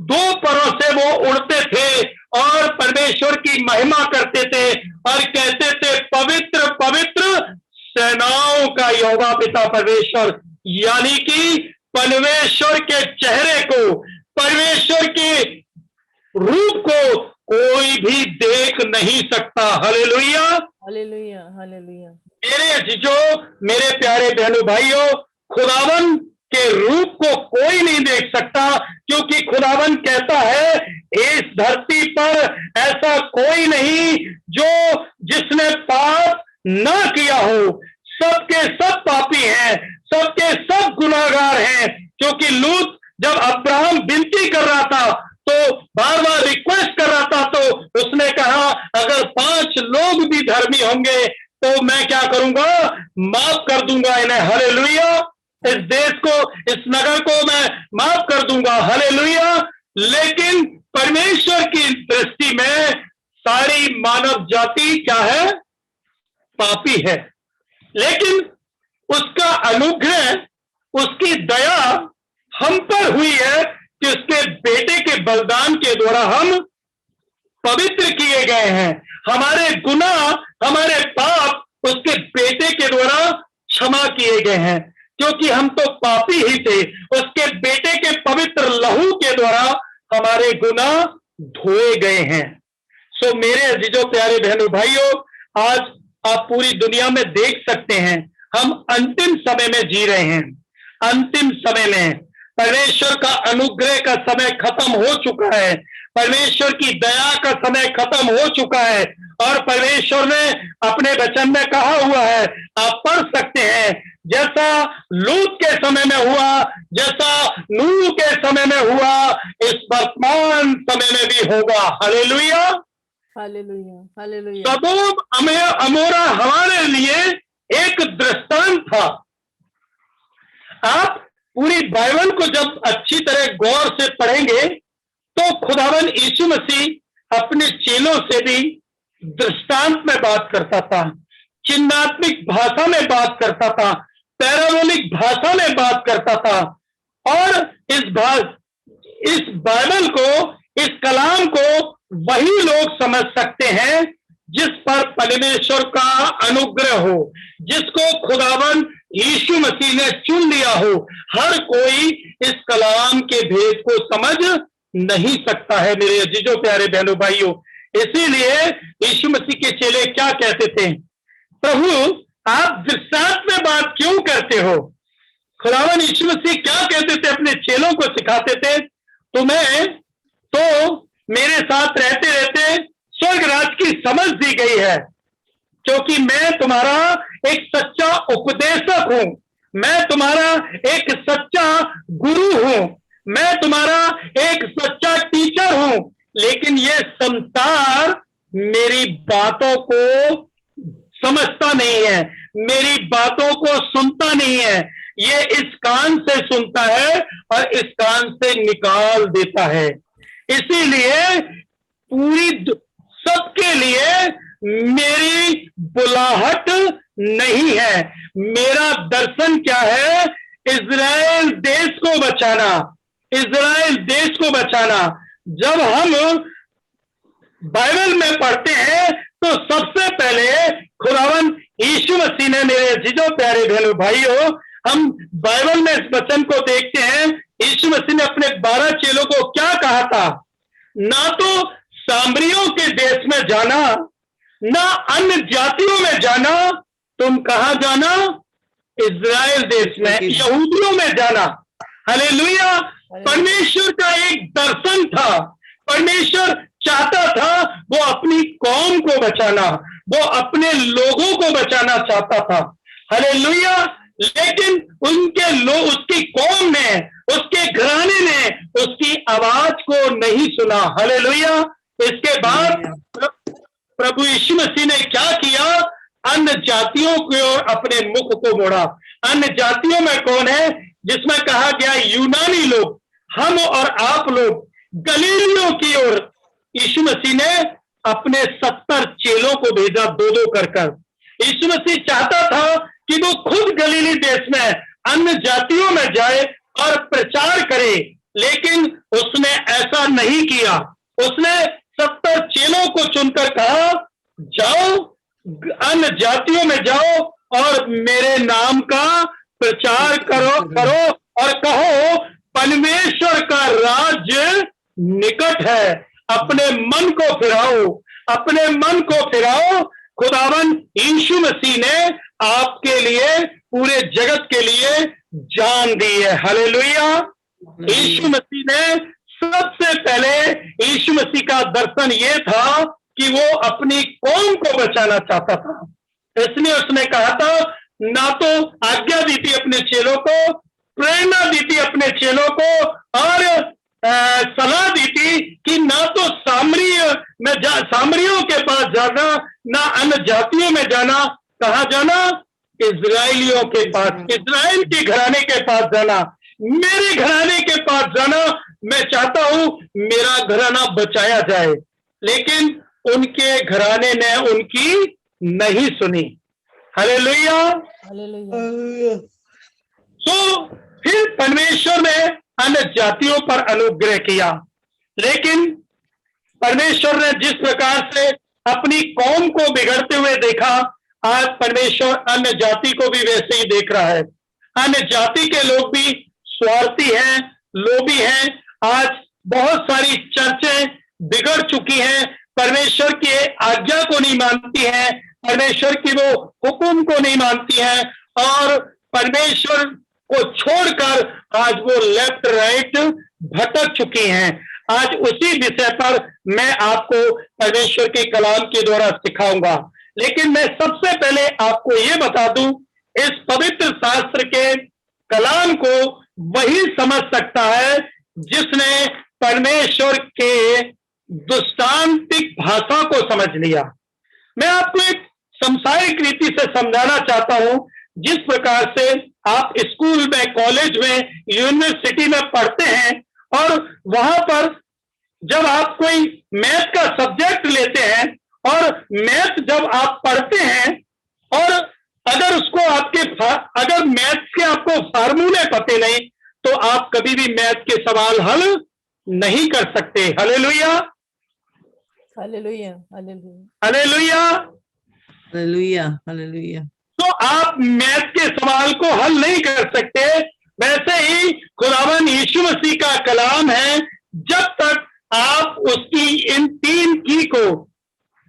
2 परों से वो उड़ते थे और परमेश्वर की महिमा करते थे और कहते थे, पवित्र पवित्र सेनाओं का यहोवा पिता परमेश्वर। यानी कि परमेश्वर के चेहरे को, परमेश्वर के रूप को कोई भी देख नहीं सकता। Hallelujah, hallelujah, hallelujah. मेरे अजीजों, मेरे प्यारे बहनों भाइयों, खुदावन के रूप को कोई नहीं देख सकता, क्योंकि खुदावन कहता है, इस धरती पर ऐसा कोई नहीं जो जिसने पाप ना किया हो। सबके सब पापी हैं, सबके सब गुनाहगार हैं। क्योंकि लूत जब अब्राहम विनती कर रहा था, तो बार बार रिक्वेस्ट कर रहा था, तो उसने कहा, अगर 5 लोग भी धर्मी होंगे तो मैं क्या करूंगा, माफ कर दूंगा इन्हें। हालेलुया। इस देश को, इस नगर को मैं माफ कर दूंगा। हालेलुया। लेकिन परमेश्वर की दृष्टि में सारी मानव जाति क्या है? पापी है। लेकिन उसका अनुग्रह, उसकी दया हम पर हुई है कि उसके बेटे के बलिदान के द्वारा हम पवित्र किए गए हैं। हमारे गुनाह, हमारे पाप उसके बेटे के द्वारा क्षमा किए गए हैं, क्योंकि हम तो पापी ही थे। उसके बेटे के पवित्र लहू के द्वारा हमारे गुनाह धोए गए हैं। सो मेरे अजीजों, प्यारे बहनों, भाइयों, आज आप पूरी दुनिया में देख सकते हैं, हम अंतिम समय में जी रहे हैं। अंतिम समय में परमेश्वर का अनुग्रह का समय खत्म हो चुका है, परमेश्वर की दया का समय खत्म हो चुका है, और परमेश्वर ने अपने वचन में कहा हुआ है, आप पढ़ सकते हैं, जैसा लूत के समय में हुआ, जैसा नूह के समय में हुआ, इस वर्तमान समय में भी होगा। Hallelujah, hallelujah, hallelujah. सदोम अमोरा हमारे लिए एक दृष्टांत था। आप पूरी बाइबल को जब अच्छी तरह गौर से पढ़ेंगे तो खुदावन यीशु मसीह अपने चेलों से भी दृष्टांत में बात करता था, चिन्हात्मक भाषा में बात करता था, पैराबोलिक भाषा में बात करता था। और इस बाइबल को, इस कलाम को वही लोग समझ सकते हैं जिस पर परमेश्वर का अनुग्रह हो, जिसको खुदावन यीशु मसीह ने चुन लिया हो। हर कोई इस कलाम के भेद को समझ नहीं सकता है मेरे अजीजों, प्यारे बहनों, भाइयों। इसीलिए यीशु मसीह के चेले क्या कहते थे? प्रभु, आप दृष्टांत में बात क्यों करते हो? खुदावन यीशु मसीह क्या कहते थे? अपने चेलों को सिखाते थे, तुम्हें तो मेरे साथ रहते रहते स्वर्ग राज की समझ दी गई है, क्योंकि मैं तुम्हारा एक सच्चा उपदेशक हूं, मैं तुम्हारा एक सच्चा गुरु हूं, मैं तुम्हारा एक सच्चा टीचर हूं। लेकिन ये संसार मेरी बातों को समझता नहीं है, मेरी बातों को सुनता नहीं है। ये इस कान से सुनता है और इस कान से निकाल देता है। इसीलिए पूरी सबके लिए मेरी बुलाहट नहीं है। मेरा दर्शन क्या है? इजराइल देश को बचाना, इजराइल देश को बचाना। जब हम बाइबल में पढ़ते हैं तो सबसे पहले खुदावन यीशु मसीह ने, मेरे अजीजों, प्यारे बहनों, भाइयों, हम बाइबल में इस वचन को देखते हैं। यीशु मसीह ने अपने 12 चेलों को क्या कहा था? ना तो सामरियों के देश में जाना, ना अन्य जातियों में जाना, तुम कहां जाना? इजराइल देश में, यहूदियों में जाना। हालेलुया। परमेश्वर का एक दर्शन था, परमेश्वर चाहता था वो अपनी कौम को बचाना, वो अपने लोगों को बचाना चाहता था। हालेलुया। लेकिन उनके लोग, उसकी कौम ने, उसके घराने ने उसकी आवाज को नहीं सुना। हालेलुया। इसके बाद प्रभु यीशु मसीह ने क्या किया? अन्य जातियों की ओर अपने मुख को मोड़ा। अन्य जातियों में कौन है? जिसमें कहा गया यूनानी लोग, हम और आप लोग, गलीलियों की ओर यीशु मसीह ने अपने 70 चेलों को भेजा, 2-2 कर। यीशु मसीह चाहता था कि वो खुद गलीली देश में अन्य जातियों में जाए और प्रचार करे, लेकिन उसने ऐसा नहीं किया। उसने 70 चेलों को चुनकर कहा, जाओ अन्य जातियों में जाओ और मेरे नाम का प्रचार करो और कहो परमेश्वर का राज्य निकट है। अपने मन को फिराओ, अपने मन को फिराओ। खुदावन यीशु मसीह ने आपके लिए, पूरे जगत के लिए जान दी है। हालेलुया। यीशु मसीह ने सबसे पहले, यीशु मसीह का दर्शन ये था कि वो अपनी कौम को बचाना चाहता था। इसलिए उसने कहा था, ना तो आज्ञा दी थी अपने चेलों को, प्रेरणा दी थी अपने चेलों को, और सलाह दी थी कि ना तो सामरियों के पास जाना, ना अन्य जातियों में जाना। कहाँ जाना? इजराइलियों के पास, इजराइल के घराने के पास जाना, मेरे घराने के पास जाना, मैं चाहता हूं मेरा घराना बचाया जाए, लेकिन उनके घराने ने उनकी नहीं सुनी। हालेलुया। हालेलुया। तो फिर परमेश्वर ने अन्य जातियों पर अनुग्रह किया, लेकिन परमेश्वर ने जिस प्रकार से अपनी कौम को बिगड़ते हुए देखा, आज परमेश्वर अन्य जाति को भी वैसे ही देख रहा है। अन्य जाति के लोग भी स्वार्थी हैं, लोभी हैं। आज बहुत सारी चर्चें बिगड़ चुकी हैं, परमेश्वर की आज्ञा को नहीं मानती हैं, परमेश्वर की वो हुक्म को नहीं मानती हैं, और परमेश्वर को छोड़कर आज वो लेफ्ट राइट भटक चुकी हैं। आज उसी विषय पर मैं आपको परमेश्वर के कलाम के द्वारा सिखाऊंगा, लेकिन मैं सबसे पहले आपको ये बता दूं, इस पवित्र शास्त्र के कलाम को वही समझ सकता है जिसने परमेश्वर के दृष्टांतिक भाषा को समझ लिया। मैं आपको एक सांसारिक रीति से समझाना चाहता हूं। जिस प्रकार से आप स्कूल में, कॉलेज में, यूनिवर्सिटी में पढ़ते हैं, और वहां पर जब आप कोई मैथ का सब्जेक्ट लेते हैं और मैथ जब आप पढ़ते हैं, और अगर उसको अगर मैथ के आपको फार्मूले पते नहीं, तो आप कभी भी मैथ के सवाल हल नहीं कर सकते। Hallelujah, hallelujah, hallelujah, hallelujah, hallelujah, hallelujah. तो आप मैथ के सवाल को हल नहीं कर सकते। वैसे ही खुदावन यीशु मसीह का कलाम है, जब तक आप उसकी इन 3 की को,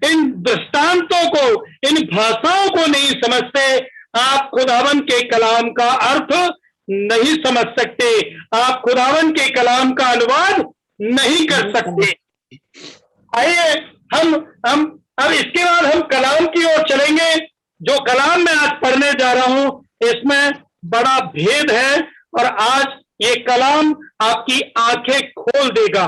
इन दृष्टांतों को, इन भाषाओं को नहीं समझते, आप खुदावन के कलाम का अर्थ नहीं समझ सकते, आप खुदावन के कलाम का अनुवाद नहीं कर सकते। आइए हम अब इसके बाद हम कलाम की ओर चलेंगे। जो कलाम मैं आज पढ़ने जा रहा हूं, इसमें बड़ा भेद है, और आज ये कलाम आपकी आंखें खोल देगा।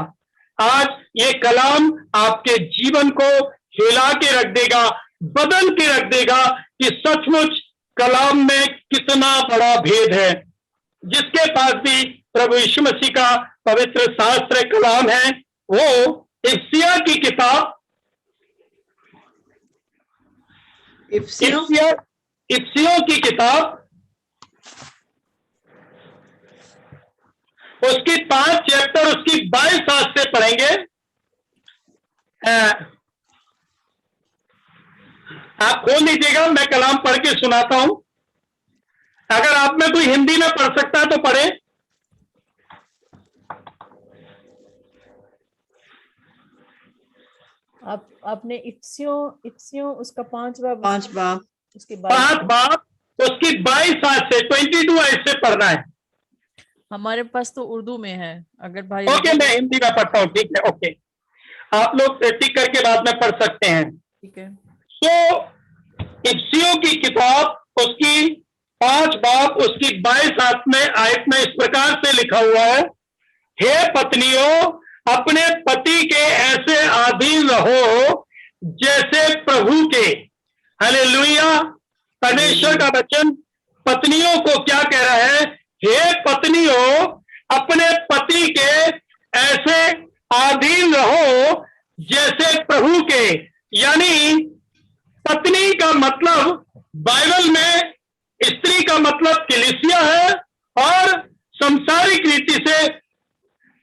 आज ये कलाम आपके जीवन को हिला के रख देगा, बदल के रख देगा कि सचमुच कलाम में कितना बड़ा भेद है। जिसके पास भी प्रभु यीशु मसीह का पवित्र शास्त्र कलाम है, वो इफ्सिया की किताब, इफ्सियों की किताब, उसकी 5 चैप्टर, उसकी 22 आयत से पढ़ेंगे। आप खोल लीजिएगा, मैं कलाम पढ़ के सुनाता हूं। अगर आप में कोई हिंदी में पढ़ सकता है तो पढ़े। आपने इफ्सियों उसका 5 बाब, 5 बाब, उसके 5 बाब, उसकी 22 आयत से 22 आयत से पढ़ना है। हमारे पास तो उर्दू में है, अगर भाई ओके, मैं हिंदी में पढ़ता हूँ, ठीक है, ओके। आप लोग टिक करके बाद में पढ़ सकते हैं। ठीक है। तो इफ्सियों की किताब, उसकी 5 बाब, उसकी 22 आयत में इस प्रकार से लिखा हुआ है, हे पत्नियों, अपने पति के ऐसे अधीन रहो जैसे प्रभु के। हालेलुया। परमेश्वर का वचन पत्नियों को क्या कह रहा है? हे पत्नियों, अपने पति के ऐसे अधीन रहो जैसे प्रभु के। यानी पत्नी का मतलब बाइबल में स्त्री का मतलब कलीसिया है, और संसारिक रीति से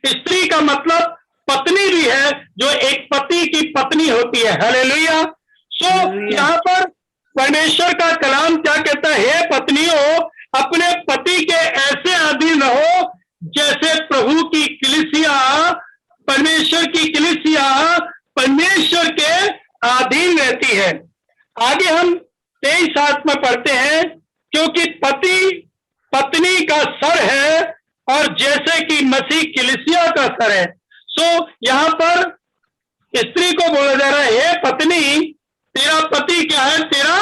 स्त्री का मतलब पत्नी भी है, जो एक पति की पत्नी होती है। हालेलुया। सो यहाँ पर परमेश्वर का कलाम क्या कहता है? हे पत्नियों, अपने पति के ऐसे अधीन रहो जैसे प्रभु की कलीसिया, परमेश्वर की कलीसिया परमेश्वर के अधीन रहती है। आगे हम 23 आयत में पढ़ते हैं, क्योंकि पति पत्नी का सर है, और जैसे कि मसीह कलीसिया का सर है। सो यहाँ पर स्त्री को बोला जा रहा है, हे पत्नी, तेरा पति क्या है? तेरा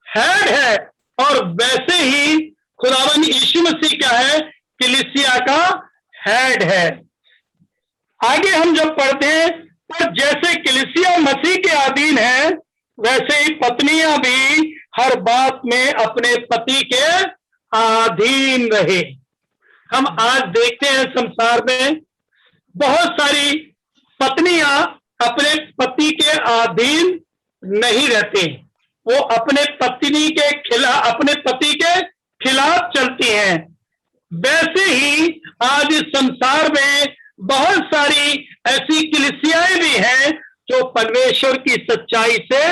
हेड है, और वैसे ही खुदावन यीशु मसीह क्या है? कलीसिया का हेड है। आगे हम जब पढ़ते हैं, पर जैसे कलीसिया मसीह के अधीन है, वैसे ही पत्नियां भी हर बात में अपने पति के अधीन रहे। हम आज देखते हैं संसार में बहुत सारी पत्नियां अपने पति के अधीन नहीं रहती, वो अपने पत्नी के खिलाफ, अपने पति के खिलाफ चलती हैं। वैसे ही आज इस संसार में बहुत सारी ऐसी कलीसियाएं भी हैं जो परमेश्वर की सच्चाई से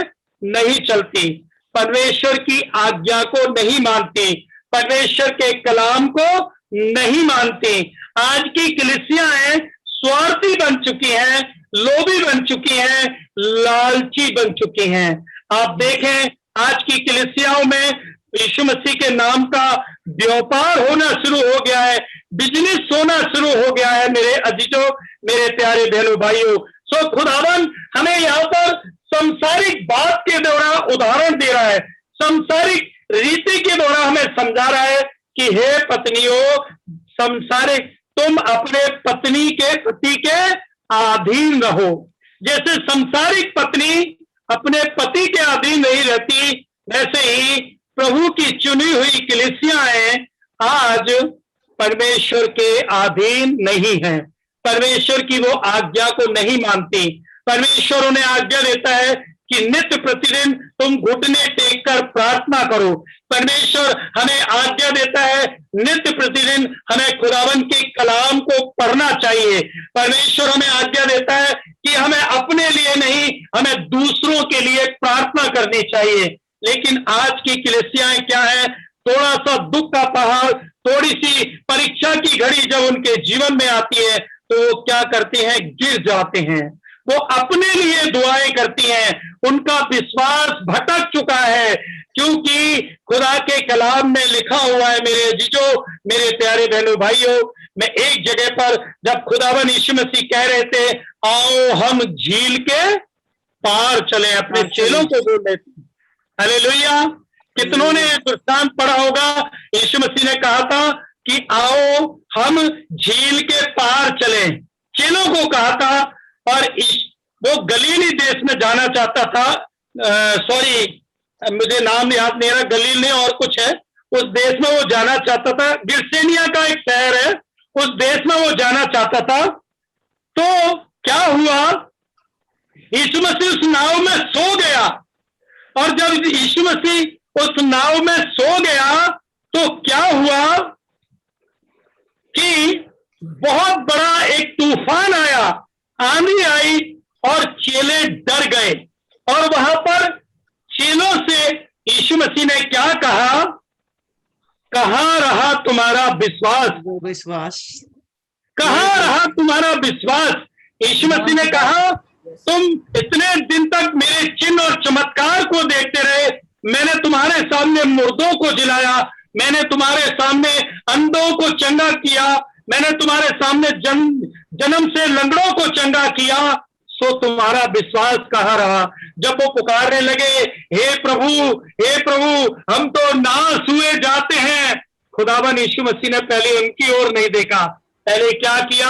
नहीं चलती, परमेश्वर की आज्ञा को नहीं मानती, परमेश्वर के कलाम को नहीं मानती। आज की कलीसियाएं स्वार्थी बन चुकी हैं, लोभी बन चुकी हैं, लालची बन चुकी हैं। आप देखें आज की कलीसियाओं में यीशु मसीह के नाम का व्यापार होना शुरू हो गया है, बिजनेस होना शुरू हो गया है। मेरे अजीजों, मेरे प्यारे बहनों भाइयों, सो खुदावन हमें यहाँ पर संसारिक बात के द्वारा उदाहरण दे रहा है, संसारिक रीति के द्वारा हमें समझा रहा है कि हे पत्नियों, संसारिक तुम अपने पत्नी के पति के अधीन रहो। जैसे संसारिक पत्नी अपने पति के अधीन नहीं रहती, वैसे ही प्रभु की चुनी हुई कलीसियाएं आज परमेश्वर के अधीन नहीं है, परमेश्वर की वो आज्ञा को नहीं मानती। परमेश्वर उन्हें आज्ञा देता है कि नित्य प्रतिदिन तुम घुटने टेक कर प्रार्थना करो। परमेश्वर हमें आज्ञा देता है नित्य प्रतिदिन हमें खुदावन के कलाम को पढ़ना चाहिए। परमेश्वर हमें आज्ञा देता है कि हमें अपने लिए नहीं, हमें दूसरों के लिए प्रार्थना करनी चाहिए। लेकिन आज की कलीसियाएं क्या है, थोड़ा सा दुख का पहाड़, थोड़ी सी परीक्षा की घड़ी जब उनके जीवन में आती है तो वो क्या करते हैं, गिर जाते हैं। वो अपने लिए दुआएं करती हैं, उनका विश्वास भटक चुका है, क्योंकि खुदा के कलाम में लिखा हुआ है। मेरे अजीजों, मेरे प्यारे बहनों भाइयों, मैं एक जगह पर जब खुदावन यीशु मसीह कह रहे थे आओ हम झील के पार चले, अपने चेलों को बोल रहे थे। हालेलुया। कितनों ने दृष्टांत पढ़ा होगा, यीशु मसीह ने कहा था कि आओ हम झील के पार चले, चेलों को कहा था। और वो गलीली देश में जाना चाहता था, सॉरी मुझे नाम याद नहीं रहा, गलील नहीं और कुछ है, उस देश में वो जाना चाहता था। गिरसेनिया का एक शहर है, उस देश में वो जाना चाहता था। तो क्या हुआ, यीशु मसीह उस नाव में सो गया, और जब यीशु मसीह उस नाव में सो गया तो क्या हुआ कि बहुत बड़ा एक तूफान आया, आंधी आई और चेले डर गए। और वहां पर चेलों से यीशु मसीह ने क्या कहा, कहाँ रहा तुम्हारा विश्वास, कहाँ रहा तुम्हारा विश्वास। यीशु मसीह ने कहा तुम इतने दिन तक मेरे चिन्ह और चमत्कार को देखते रहे, मैंने तुम्हारे सामने मुर्दों को जिलाया, मैंने तुम्हारे सामने अंधों को चंगा किया, मैंने तुम्हारे सामने जन्म से लंगड़ों को चंगा किया, सो तुम्हारा विश्वास कहाँ रहा। जब वो पुकारने लगे हे प्रभु हम तो नाश हुए जाते हैं, खुदावन यीशु मसीह ने पहले उनकी ओर नहीं देखा, पहले क्या किया,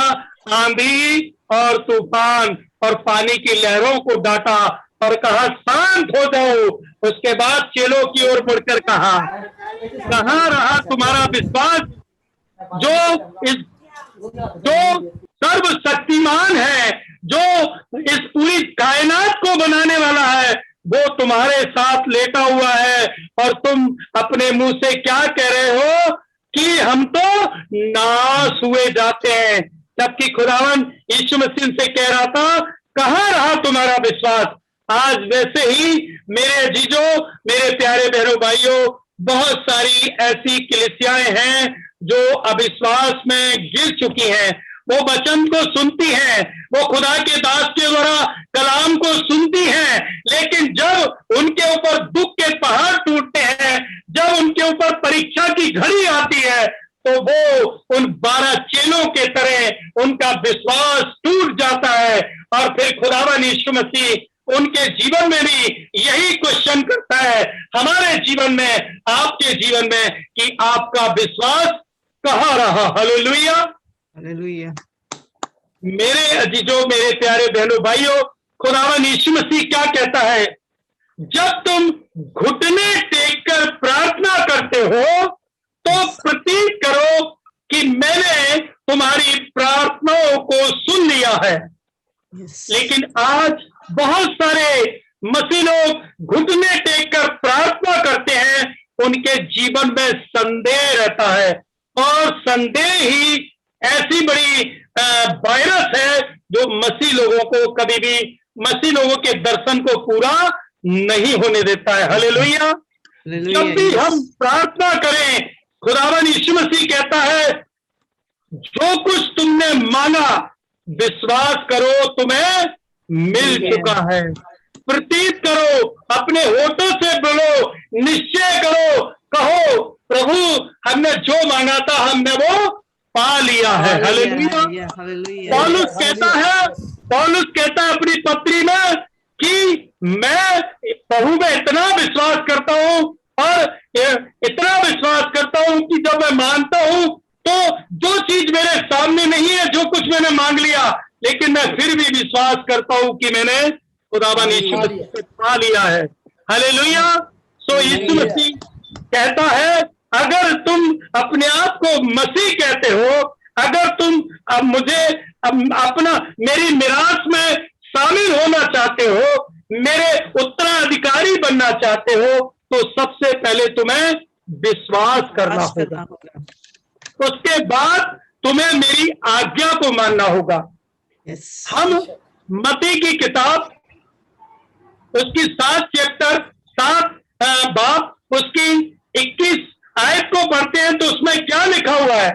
आंधी और तूफान और पानी की लहरों को डांटा और कहा शांत हो जाओ। उसके बाद चेलों की ओर मुड़कर कहा कहाँ रहा तुम्हारा विश्वास। जो सर्वशक्तिमान है, जो इस पूरी कायनात को बनाने वाला है, वो तुम्हारे साथ लेटा हुआ है, और तुम अपने मुंह से क्या कह रहे हो कि हम तो नाश हुए जाते हैं। जबकि खुदावन यीशु मसीह से कह रहा था कहाँ रहा तुम्हारा विश्वास। आज वैसे ही मेरे अजीजों, मेरे प्यारे बहनों भाइयों, बहुत सारी ऐसी कलीसियाएं हैं जो अविश्वास में गिर चुकी हैं। वो वचन को सुनती हैं, वो खुदा के दास के द्वारा कलाम को सुनती हैं, लेकिन जब उनके ऊपर दुख के पहाड़ टूटते हैं, जब उनके ऊपर परीक्षा की घड़ी आती है, तो वो उन 12 चेलों के तरह उनका विश्वास टूट जाता है। और फिर खुदावन यीशु मसीह उनके जीवन में भी यही क्वेश्चन करता है, हमारे जीवन में, आपके जीवन में, कि आपका विश्वास कहाँ रहा। Hallelujah, hallelujah. मेरे अजीजों, मेरे प्यारे बहनों भाइयों, खुदावन यीशु मसीह क्या कहता है, जब तुम घुटने टेक कर प्रार्थना करते हो तो प्रतीक करो कि मैंने तुम्हारी प्रार्थनाओं को सुन लिया है। Yes. लेकिन आज बहुत सारे मसीह लोग घुटने टेक कर प्रार्थना करते हैं, उनके जीवन में संदेह रहता है, और संदेह ही ऐसी बड़ी वायरस है जो मसीह लोगों को कभी भी मसीह लोगों के दर्शन को पूरा नहीं होने देता है। हालेलुया। जब भी हम प्रार्थना करें, खुदावन यीशु मसीह कहता है, जो कुछ तुमने मांगा विश्वास करो तुम्हें मिल चुका है। प्रतीत करो, अपने होठों से बोलो, निश्चय करो, कहो प्रभु हमने जो मांगा था हमने वो पा लिया है। हालेलुया। पौलुस कहता है अपनी पत्री में कि मैं प्रभु में इतना विश्वास करता हूं, और इतना विश्वास करता हूं कि जब मैं मानता हूं तो जो चीज मेरे सामने नहीं है, जो कुछ मैंने मांग लिया, लेकिन मैं फिर भी विश्वास करता हूं कि मैंने खुदावन यीशु मसीह से पा लिया है। हालेलुया। सो यीशु मसीह कहता है, अगर तुम अपने आप को मसीह कहते हो, अगर तुम मुझे अपना मेरी मिरास में शामिल होना चाहते हो, मेरे उत्तराधिकारी बनना चाहते हो, तो सबसे पहले तुम्हें विश्वास करना होगा। उसके बाद तुम्हें मेरी आज्ञा को मानना होगा। हम मत्ती की किताब उसकी 7 चैप्टर 7 बाब उसकी 21 आयत को पढ़ते हैं तो उसमें क्या लिखा हुआ है?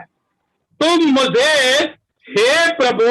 तुम मुझे हे प्रभु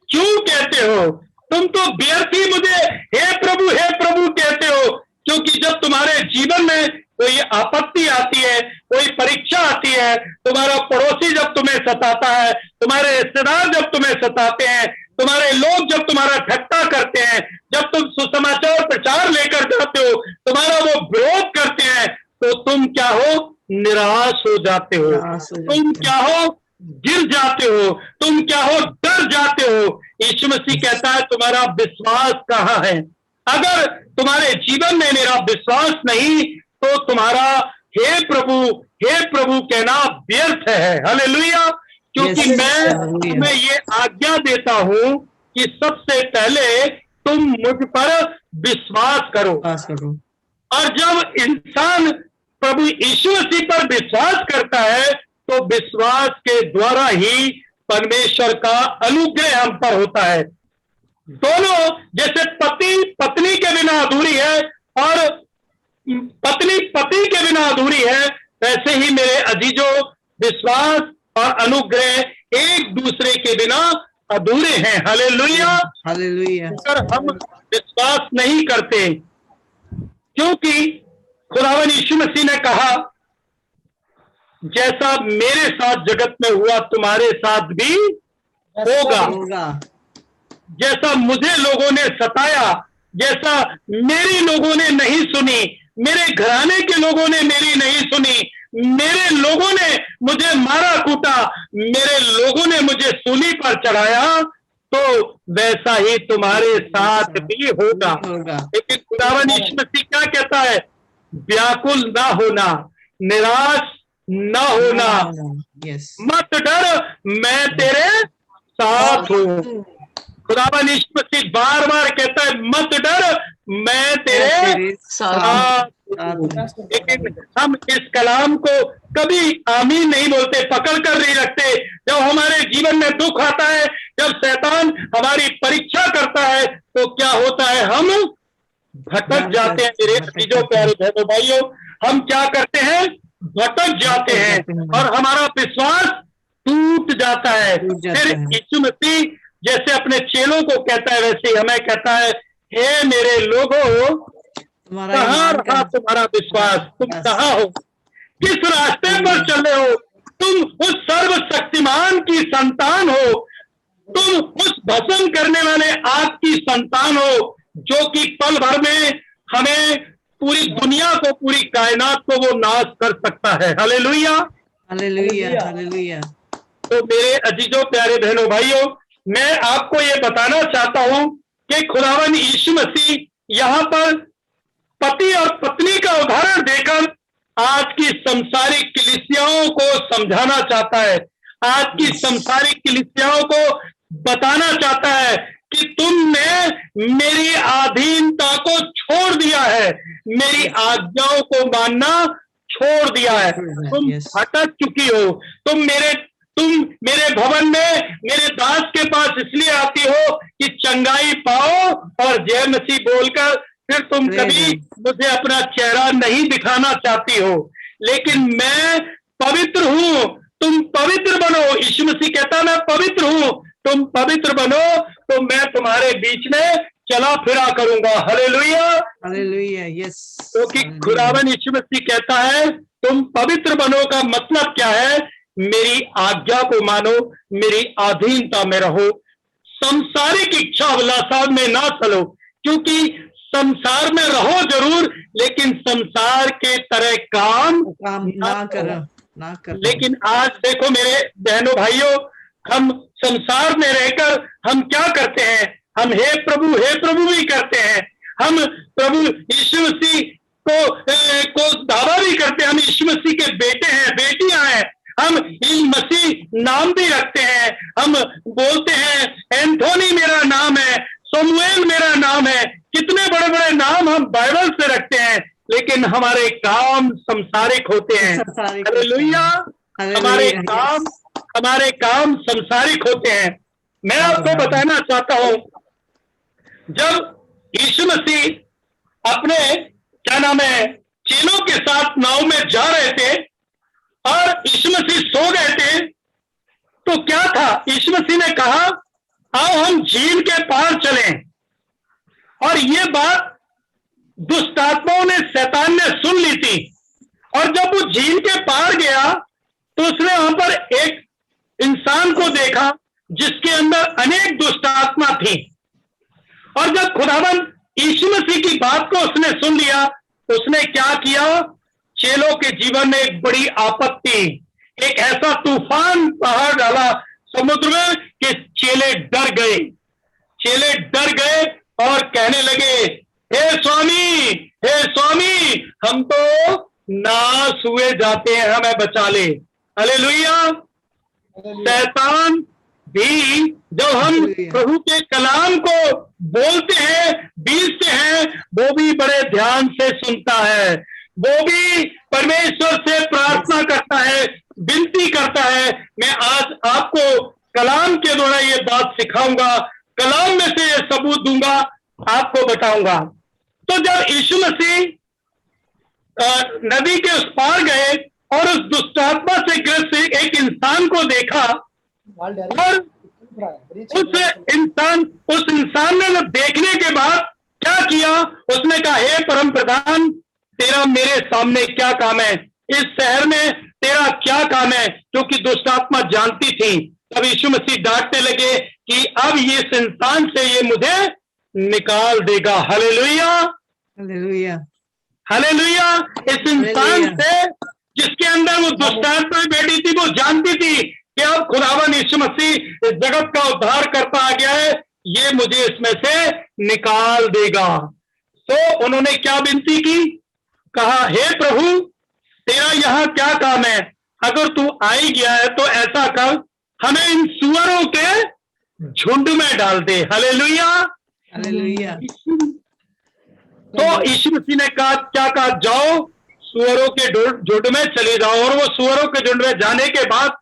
क्यों कहते हो? तुम तो व्यर्थ ही मुझे हे प्रभु कहते हो, क्योंकि जब तुम्हारे जीवन में कोई आपत्ति आती है, कोई परीक्षा आती है, तुम्हारा पड़ोसी जब तुम्हें सताता है, तुम्हारे रिश्तेदार जब तुम्हें सताते हैं, तुम्हारे लोग जब तुम्हारा ठट्टा करते हैं, जब तुम सुसमाचार प्रचार लेकर जाते हो, तुम्हारा वो विरोध करते हैं, तो तुम क्या हो? निराश हो जाते हो। तुम क्या हो? गिर जाते हो। तुम क्या हो? डर जाते हो। यीशु मसीह कहता है, तुम्हारा विश्वास कहाँ है? अगर तुम्हारे जीवन में मेरा विश्वास नहीं, तो तुम्हारा हे प्रभु कहना व्यर्थ है। हालेलुया। क्योंकि मैं तुम्हें ये आज्ञा देता हूं कि सबसे पहले तुम मुझ पर विश्वास करो। और जब इंसान प्रभु यीशु मसीह पर विश्वास करता है, तो विश्वास के द्वारा ही परमेश्वर का अनुग्रह हम पर होता है। दोनों, जैसे पति पत्नी के बिना अधूरी है और पत्नी पति के बिना अधूरी है, वैसे ही मेरे अजीजों विश्वास और अनुग्रह एक दूसरे के बिना अधूरे हैं। हालेलुया। हालेलुया। अगर हम विश्वास नहीं करते, क्योंकि खुदावन यीशु मसीह ने कहा, जैसा मेरे साथ जगत में हुआ तुम्हारे साथ भी होगा। जैसा मुझे लोगों ने सताया, जैसा मेरी लोगों ने नहीं सुनी, मेरे घराने के लोगों ने मेरी नहीं सुनी, मेरे लोगों ने मुझे मारा कूटा, मेरे लोगों ने मुझे सूली पर चढ़ाया, तो वैसा ही तुम्हारे साथ भी होगा। लेकिन खुदावन यीशु मसीह क्या कहता है? व्याकुल ना होना, निराश ना होना, मत डर, मैं तेरे साथ हूँ। खुदावन यीशु मसीह बार बार कहता है, मत डर, मैं तेरे साथ हूँ। लेकिन हम इस कलाम को कभी आमीन नहीं बोलते, पकड़ कर नहीं रखते। जब हमारे जीवन में दुख आता है, जब शैतान हमारी परीक्षा करता है, तो क्या होता है? हम भटक जाते हैं। मेरे अजीजों प्यारे बहनों भाइयों, हम क्या करते हैं? भटक जाते हैं और हमारा विश्वास टूट जाता है। फिर यीशु मसीह जैसे अपने चेलों को कहता है, वैसे हमें कहता है, हे मेरे लोगों, कहाँ रहा तुम्हारा विश्वास? तुम कहाँ हो? किस रास्ते पर चले हो? तुम उस सर्वशक्तिमान की संतान हो, तुम उस भस्म करने वाले आग की संतान हो, जो कि पल भर में हमें पूरी दुनिया को, पूरी कायनात को वो नाश कर सकता है। हालेलुया। हालेलुया। हालेलुया। तो मेरे अजीजों प्यारे बहनों भाइयों, मैं आपको ये बताना चाहता हूं कि खुदावन यीशु मसीह यहाँ पर पति और पत्नी का उदाहरण देकर आज की संसारिक कलीसियाओं को समझाना चाहता है। आज की संसारिक कलीसियाओं को बताना चाहता है कि तुमने मेरी अधीनता को छोड़ दिया है, मेरी आज्ञाओं को मानना छोड़ दिया है, तुम Yes. भटक चुकी हो। तुम मेरे भवन में मेरे दास के पास इसलिए आती हो कि चंगाई पाओ और जय मसीह बोलकर फिर तुम कभी मुझे अपना चेहरा नहीं दिखाना चाहती हो। लेकिन मैं पवित्र हूं, तुम पवित्र बनो। यीशु मसीह कहता मैं पवित्र हूं, तुम पवित्र बनो तो मैं तुम्हारे बीच में चला फिरा करूंगा। हालेलुया। Hallelujah. Yes. क्योंकि Hallelujah. खुदावन यीशु मसीह कहता है तुम पवित्र बनो का मतलब क्या है? मेरी आज्ञा को मानो, मेरी अधीनता में रहो, संसारिक इच्छा अभिलाषा में ना चलो, क्योंकि संसार में रहो जरूर लेकिन संसार के तरह काम काम ना करो, ना करो। लेकिन आज देखो मेरे बहनों भाइयों, हम संसार में रहकर हम क्या करते हैं? हम हे प्रभु भी करते हैं। हम प्रभु यीशु मसीह को दावा भी करते हैं, हम यीशु मसीह के बेटे हैं, बेटियां हैं। हम इन मसीह नाम भी रखते हैं, हम बोलते हैं एंथोनी मेरा नाम है, समुएल मेरा नाम है, कितने बड़े बड़े नाम हम बाइबल से रखते हैं, लेकिन हमारे काम संसारिक होते हैं। संसारिक हालेलुया। Hallelujah. हमारे काम संसारिक होते हैं। मैं आपको बताना चाहता हूं, जब यीशु मसीह अपने क्या नाम है चेलों के साथ नाव में जा रहे थे और यीशु मसीह सो गए थे, तो क्या था? यीशु मसीह ने कहा आओ हम झील के पार चलें। और ये बात दुष्ट आत्माओं ने, शैतान ने सुन ली थी। और जब वो झील के पार गया तो उसने वहां पर एक इंसान को देखा जिसके अंदर अनेक दुष्ट आत्मा थी। और जब खुदावन यीशु मसीह की बात को उसने सुन लिया तो उसने क्या किया? चेलों के जीवन में एक बड़ी आपत्ति, एक ऐसा तूफान बाहर डाला समुद्र में कि चेले डर गए। चेले डर गए और कहने लगे हे स्वामी हम तो नाश हुए जाते हैं, हमें बचा ले। हालेलुया। शैतान भी जब हम हालेलुया। प्रभु के कलाम को बोलते हैं, बीजते हैं, वो भी बड़े ध्यान से सुनता है, वो भी परमेश्वर से प्रार्थना करता है, विनती करता है। मैं आज आपको कलाम के द्वारा ये बात सिखाऊंगा, कलाम में से ये सबूत दूंगा, आपको बताऊंगा। तो जब यीशु मसीह नदी के उस पार गए और उस दुष्टात्मा से ग्रस्त एक इंसान को देखा और उस इंसान ने जब देखने के बाद क्या किया? उसने कहा हे परम प्रधान, तेरा मेरे सामने क्या काम है? इस शहर में तेरा क्या काम है? क्योंकि दुष्टात्मा जानती थी। तब यीशु मसीह डांटने लगे कि अब ये इस इंसान से ये मुझे निकाल देगा। हालेलुया। Hallelujah. हालेलुया। इस इंसान से जिसके अंदर वो दुष्टात्मा बैठी थी, वो जानती थी कि अब खुदावन यीशु मसीह इस जगत का उद्धार करता आ गया है, ये मुझे इसमें से निकाल देगा। तो उन्होंने क्या विनती की? कहा हे प्रभु, तेरा यहाँ क्या काम है? अगर तू आ ही गया है तो ऐसा कर, हमें इन सुअरों के झुंड में डाल दे। हालेलुया। Hallelujah. तो यीशु मसीह ने कहा, क्या कहा? जाओ सुअरों के झुंड में चले जाओ। और वो सुअरों के झुंड में जाने के बाद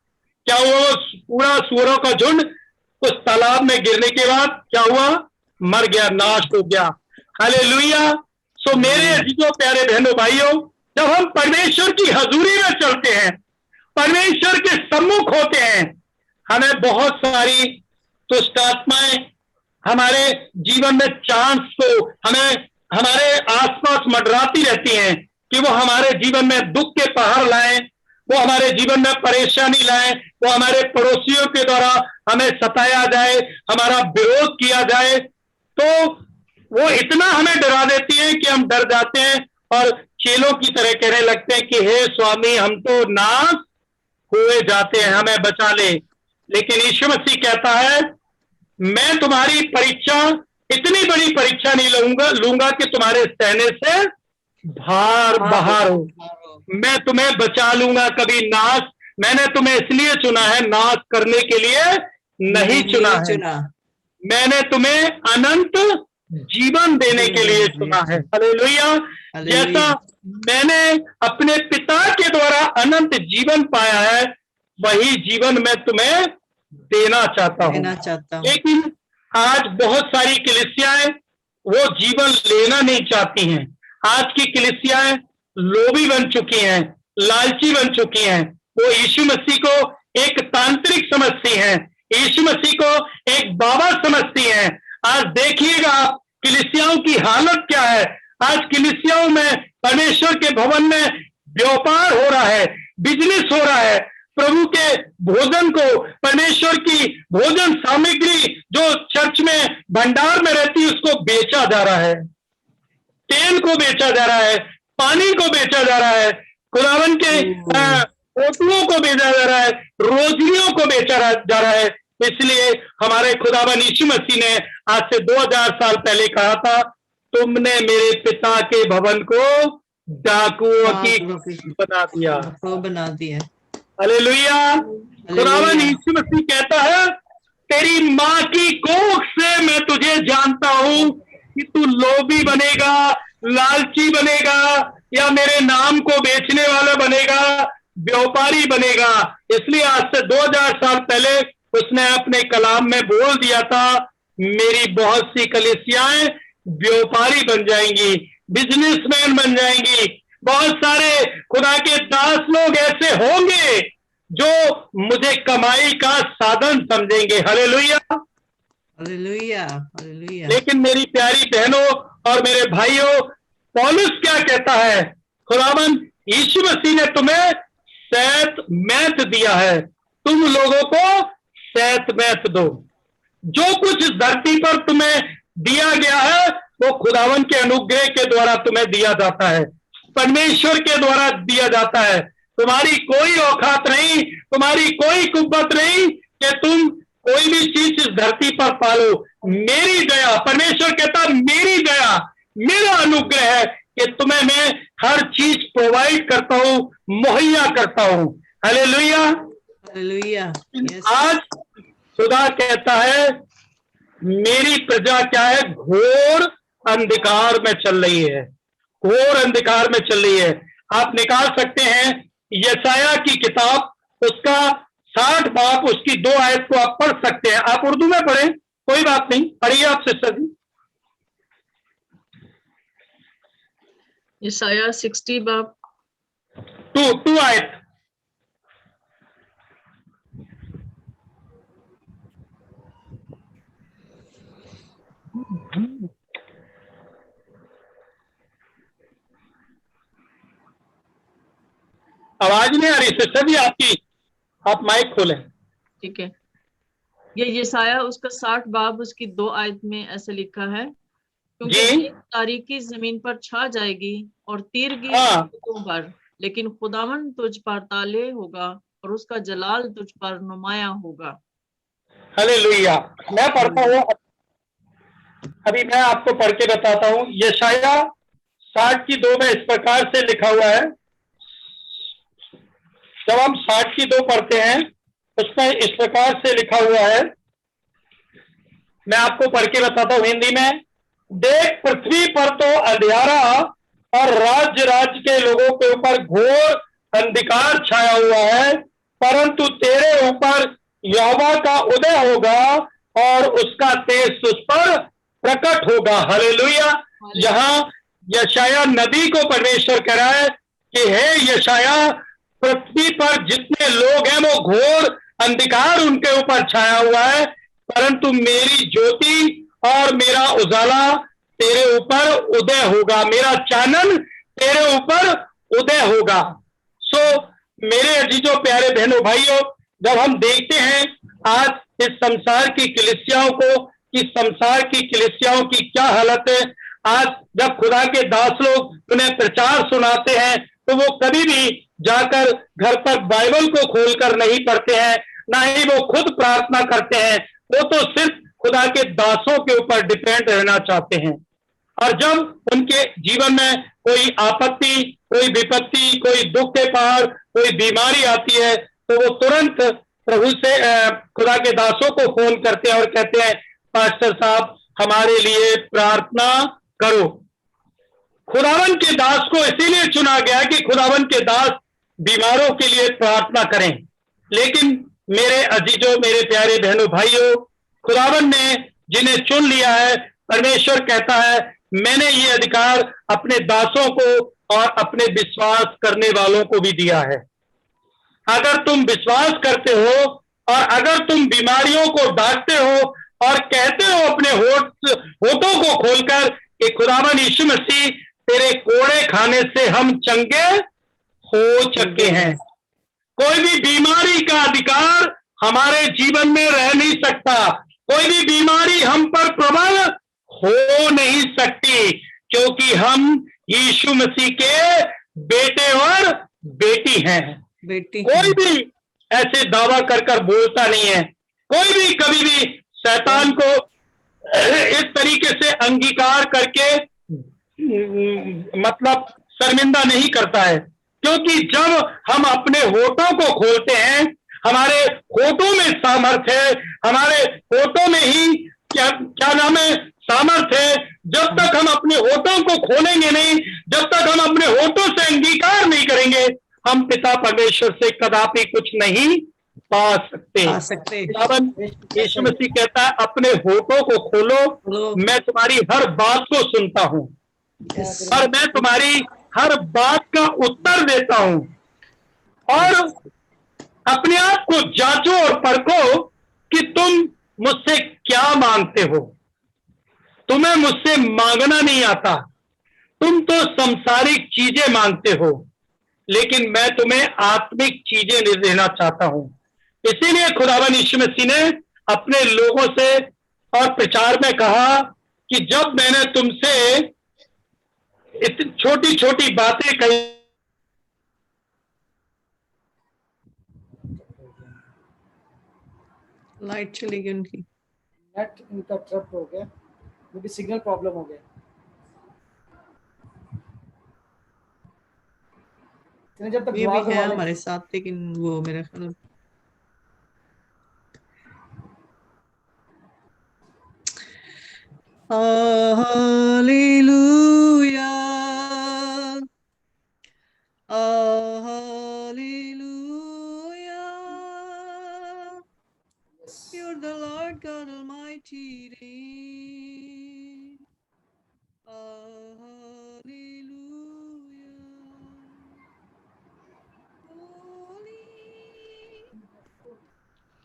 क्या हुआ? पूरा सुअरों का झुंड उस तालाब में गिरने के बाद क्या हुआ? मर गया, नाश हो गया। हालेलुया। सो मेरे अजीजों प्यारे बहनों भाइयों, जब हम परमेश्वर की हजूरी में चलते हैं, परमेश्वर के सम्मुख होते हैं, हमें बहुत सारी दुष्ट आत्माएं हमारे जीवन में चांस को हमें हमारे आसपास मंडराती रहती हैं कि वो हमारे जीवन में दुख के पहाड़ लाएं, वो हमारे जीवन में परेशानी लाएं, वो हमारे पड़ोसियों के द्वारा हमें सताया जाए, हमारा विरोध किया जाए। तो वो इतना हमें डरा देती है कि हम डर जाते हैं और चेलों की तरह कहने लगते हैं कि हे स्वामी, हम तो नाश हुए जाते हैं, हमें बचा ले। लेकिन यीशु मसीह कहता है मैं तुम्हारी परीक्षा, इतनी बड़ी परीक्षा नहीं लूंगा कि तुम्हारे सहने से बाहर हो। मैं तुम्हें बचा लूंगा, कभी नाश मैंने तुम्हें इसलिए चुना है, नाश करने के लिए नहीं चुना है, मैंने तुम्हें अनंत जीवन देने के लिए चुना है। हालेलुया। जैसा मैंने अपने पिता के द्वारा अनंत जीवन पाया है, वही जीवन मैं तुम्हें देना चाहता हूँ। लेकिन आज बहुत सारी कलीसियाएं वो जीवन लेना नहीं चाहती हैं। आज की कलीसियाएं लोभी बन चुकी हैं, लालची बन चुकी हैं। वो यीशु मसीह को एक तांत्रिक समझती हैं, यीशु मसीह को एक बाबा समझती हैं। आज देखिएगा आप कलीसियाओं की हालत क्या है। आज कलीसियाओं में, परमेश्वर के भवन में व्यापार हो रहा है, बिजनेस हो रहा है। प्रभु के भोजन को, परमेश्वर की भोजन सामग्री जो चर्च में भंडार में रहती है, उसको बेचा जा रहा है, तेल को बेचा जा रहा है, पानी को बेचा जा रहा है, खुदावन के फोटुओं को बेचा जा रहा है, रोजरियों को बेचा जा रहा है। इसलिए हमारे खुदावन यीशु मसीह ने आज से 2000 साल पहले कहा था, तुमने मेरे पिता के भवन को डाकुओं की बना दिया। हालेलुया। खुदावन यीशु मसीह कहता है, तेरी माँ की कोख से मैं तुझे जानता हूं कि तू लोभी बनेगा, लालची बनेगा, या मेरे नाम को बेचने वाला बनेगा, व्यापारी बनेगा। इसलिए आज से 2000 साल पहले उसने अपने कलाम में बोल दिया था, मेरी बहुत सी कलीसियाएं व्यापारी बन जाएंगी, बिजनेसमैन बन जाएंगी। बहुत सारे खुदा के दास लोग ऐसे होंगे जो मुझे कमाई का साधन समझेंगे। Hallelujah, hallelujah, hallelujah. लेकिन मेरी प्यारी बहनों और मेरे भाइयों, पौलुस क्या कहता है? खुदावन यीशु मसीह ने तुम्हें सैत मैत दिया है, तुम लोगों को सैत मैत दो। जो कुछ इस धरती पर तुम्हें दिया गया है वो खुदावन के अनुग्रह के द्वारा तुम्हें दिया जाता है, परमेश्वर के द्वारा दिया जाता है। तुम्हारी कोई औकात नहीं, तुम्हारी कोई कुव्वत नहीं कि तुम कोई भी चीज इस धरती पर पालो। मेरी दया, परमेश्वर कहता मेरी दया, मेरा अनुग्रह है कि तुम्हें मैं हर चीज प्रोवाइड करता हूं, मुहैया करता हूं। Hallelujah, hallelujah. आज खुदा कहता है मेरी प्रजा क्या है? घोर अंधकार में चल रही है, घोर अंधकार में चल रही है। आप निकाल सकते हैं यशायाह की किताब, उसका 60 बाब, उसकी 2 आयत को आप पढ़ सकते हैं। आप उर्दू में पढ़ें, कोई बात नहीं, पढ़िए आप सिस्टर जी। यशायाह 60 बाब 2 आयत। आवाज नहीं आ रही सिस्टर जी आपकी, आप माइक खोलें। ठीक है, ये यशायाह उसका 60 बाब उसकी 2 आयत में ऐसे लिखा है, क्योंकि तारीकी जमीन पर छा जाएगी और तीर की पर, लेकिन खुदावन तुझ पर ताले होगा और उसका जलाल तुझ पर नुमाया होगा। हालेलुया। मैं पढ़ता हूँ, अभी मैं आपको पढ़ के बताता हूँ। यशायाह 60 की 2 में इस प्रकार से लिखा हुआ है। जब हम 60 की 2 पढ़ते हैं उसमें इस प्रकार से लिखा हुआ है, मैं आपको पढ़ के बताता हूं हिंदी में। देख, पृथ्वी पर तो अंधियारा और राज्य राज्य के लोगों के ऊपर घोर अंधकार छाया हुआ है, परंतु तेरे ऊपर यहोवा का उदय होगा और उसका तेज उस पर प्रकट होगा। हालेलुया। जहां यशायाह नबी को परमेश्वर कह रहा है कि हे यशायाह, पृथ्वी पर जितने लोग हैं वो घोर अंधकार उनके ऊपर छाया हुआ है, परंतु मेरी ज्योति और मेरा उजाला तेरे ऊपर उदय होगा, मेरा चानन तेरे ऊपर उदय होगा। सो मेरे अजीजों, प्यारे बहनों, भाइयों, जब हम देखते हैं आज इस संसार की कलीसियाओं को, कि संसार की कलीसियाओं की क्या हालत है, आज जब खुदा के दास लोग उन्हें प्रचार सुनाते हैं तो वो कभी भी जाकर घर पर बाइबल को खोलकर नहीं पढ़ते हैं, ना ही वो खुद प्रार्थना करते हैं। वो तो सिर्फ खुदा के दासों के ऊपर डिपेंड रहना चाहते हैं। और जब उनके जीवन में कोई आपत्ति, कोई विपत्ति, कोई दुख के पहाड़, कोई बीमारी आती है, तो वो तुरंत प्रभु से खुदा के दासों को फोन करते हैं और कहते हैं पास्टर साहब हमारे लिए प्रार्थना करो। खुदावन के दास को इसीलिए चुना गया कि खुदावन के दास बीमारों के लिए प्रार्थना करें। लेकिन मेरे अजीजों, मेरे प्यारे बहनों भाइयों, खुदावन ने जिन्हें चुन लिया है, परमेश्वर कहता है मैंने ये अधिकार अपने दासों को और अपने विश्वास करने वालों को भी दिया है। अगर तुम विश्वास करते हो और अगर तुम बीमारियों को डांटते हो और कहते हो अपने होठों को खोलकर कि खुदावन यीशु मसीह तेरे कोड़े खाने से हम चंगे हो चुके हैं, कोई भी बीमारी का अधिकार हमारे जीवन में रह नहीं सकता, कोई भी बीमारी हम पर प्रबल हो नहीं सकती, क्योंकि हम यीशु मसीह के बेटे और बेटी हैं। कोई भी ऐसे दावा कर बोलता नहीं है, कोई भी कभी भी शैतान को इस तरीके से अंगीकार करके मतलब शर्मिंदा नहीं करता है, क्योंकि जब हम अपने होठों को खोलते हैं, हमारे होठों में सामर्थ है, हमारे होठों में ही क्या नाम है सामर्थ है। जब तक हम अपने होठों को खोलेंगे नहीं, जब तक हम अपने होठों से अंगीकार नहीं करेंगे, हम पिता परमेश्वर से कदापि कुछ नहीं पा सकते। यीशु मसीह कहता है अपने होठों को खोलो, मैं तुम्हारी हर बात को सुनता हूं और मैं तुम्हारी हर बात का उत्तर देता हूं। और अपने आप को जांचो और परखो कि तुम मुझसे क्या मांगते हो। तुम्हें मुझसे मांगना नहीं आता, तुम तो सांसारिक चीजें मांगते हो, लेकिन मैं तुम्हें आत्मिक चीजें देना चाहता हूं। इसीलिए खुदावन यीशु मसीह ने अपने लोगों से और प्रचार में कहा कि जब मैंने तुमसे इतनी छोटी छोटी बातें कही, लाइट चली गई उनकी, नेट इनका ट्रप हो गया, मे बी सिग्नल प्रॉब्लम हो गया। जब तक ये भी है हमारे साथ, लेकिन वो मेरा ख्याल Hallelujah. Hallelujah. You're the Lord God Almighty. Hallelujah. Holy.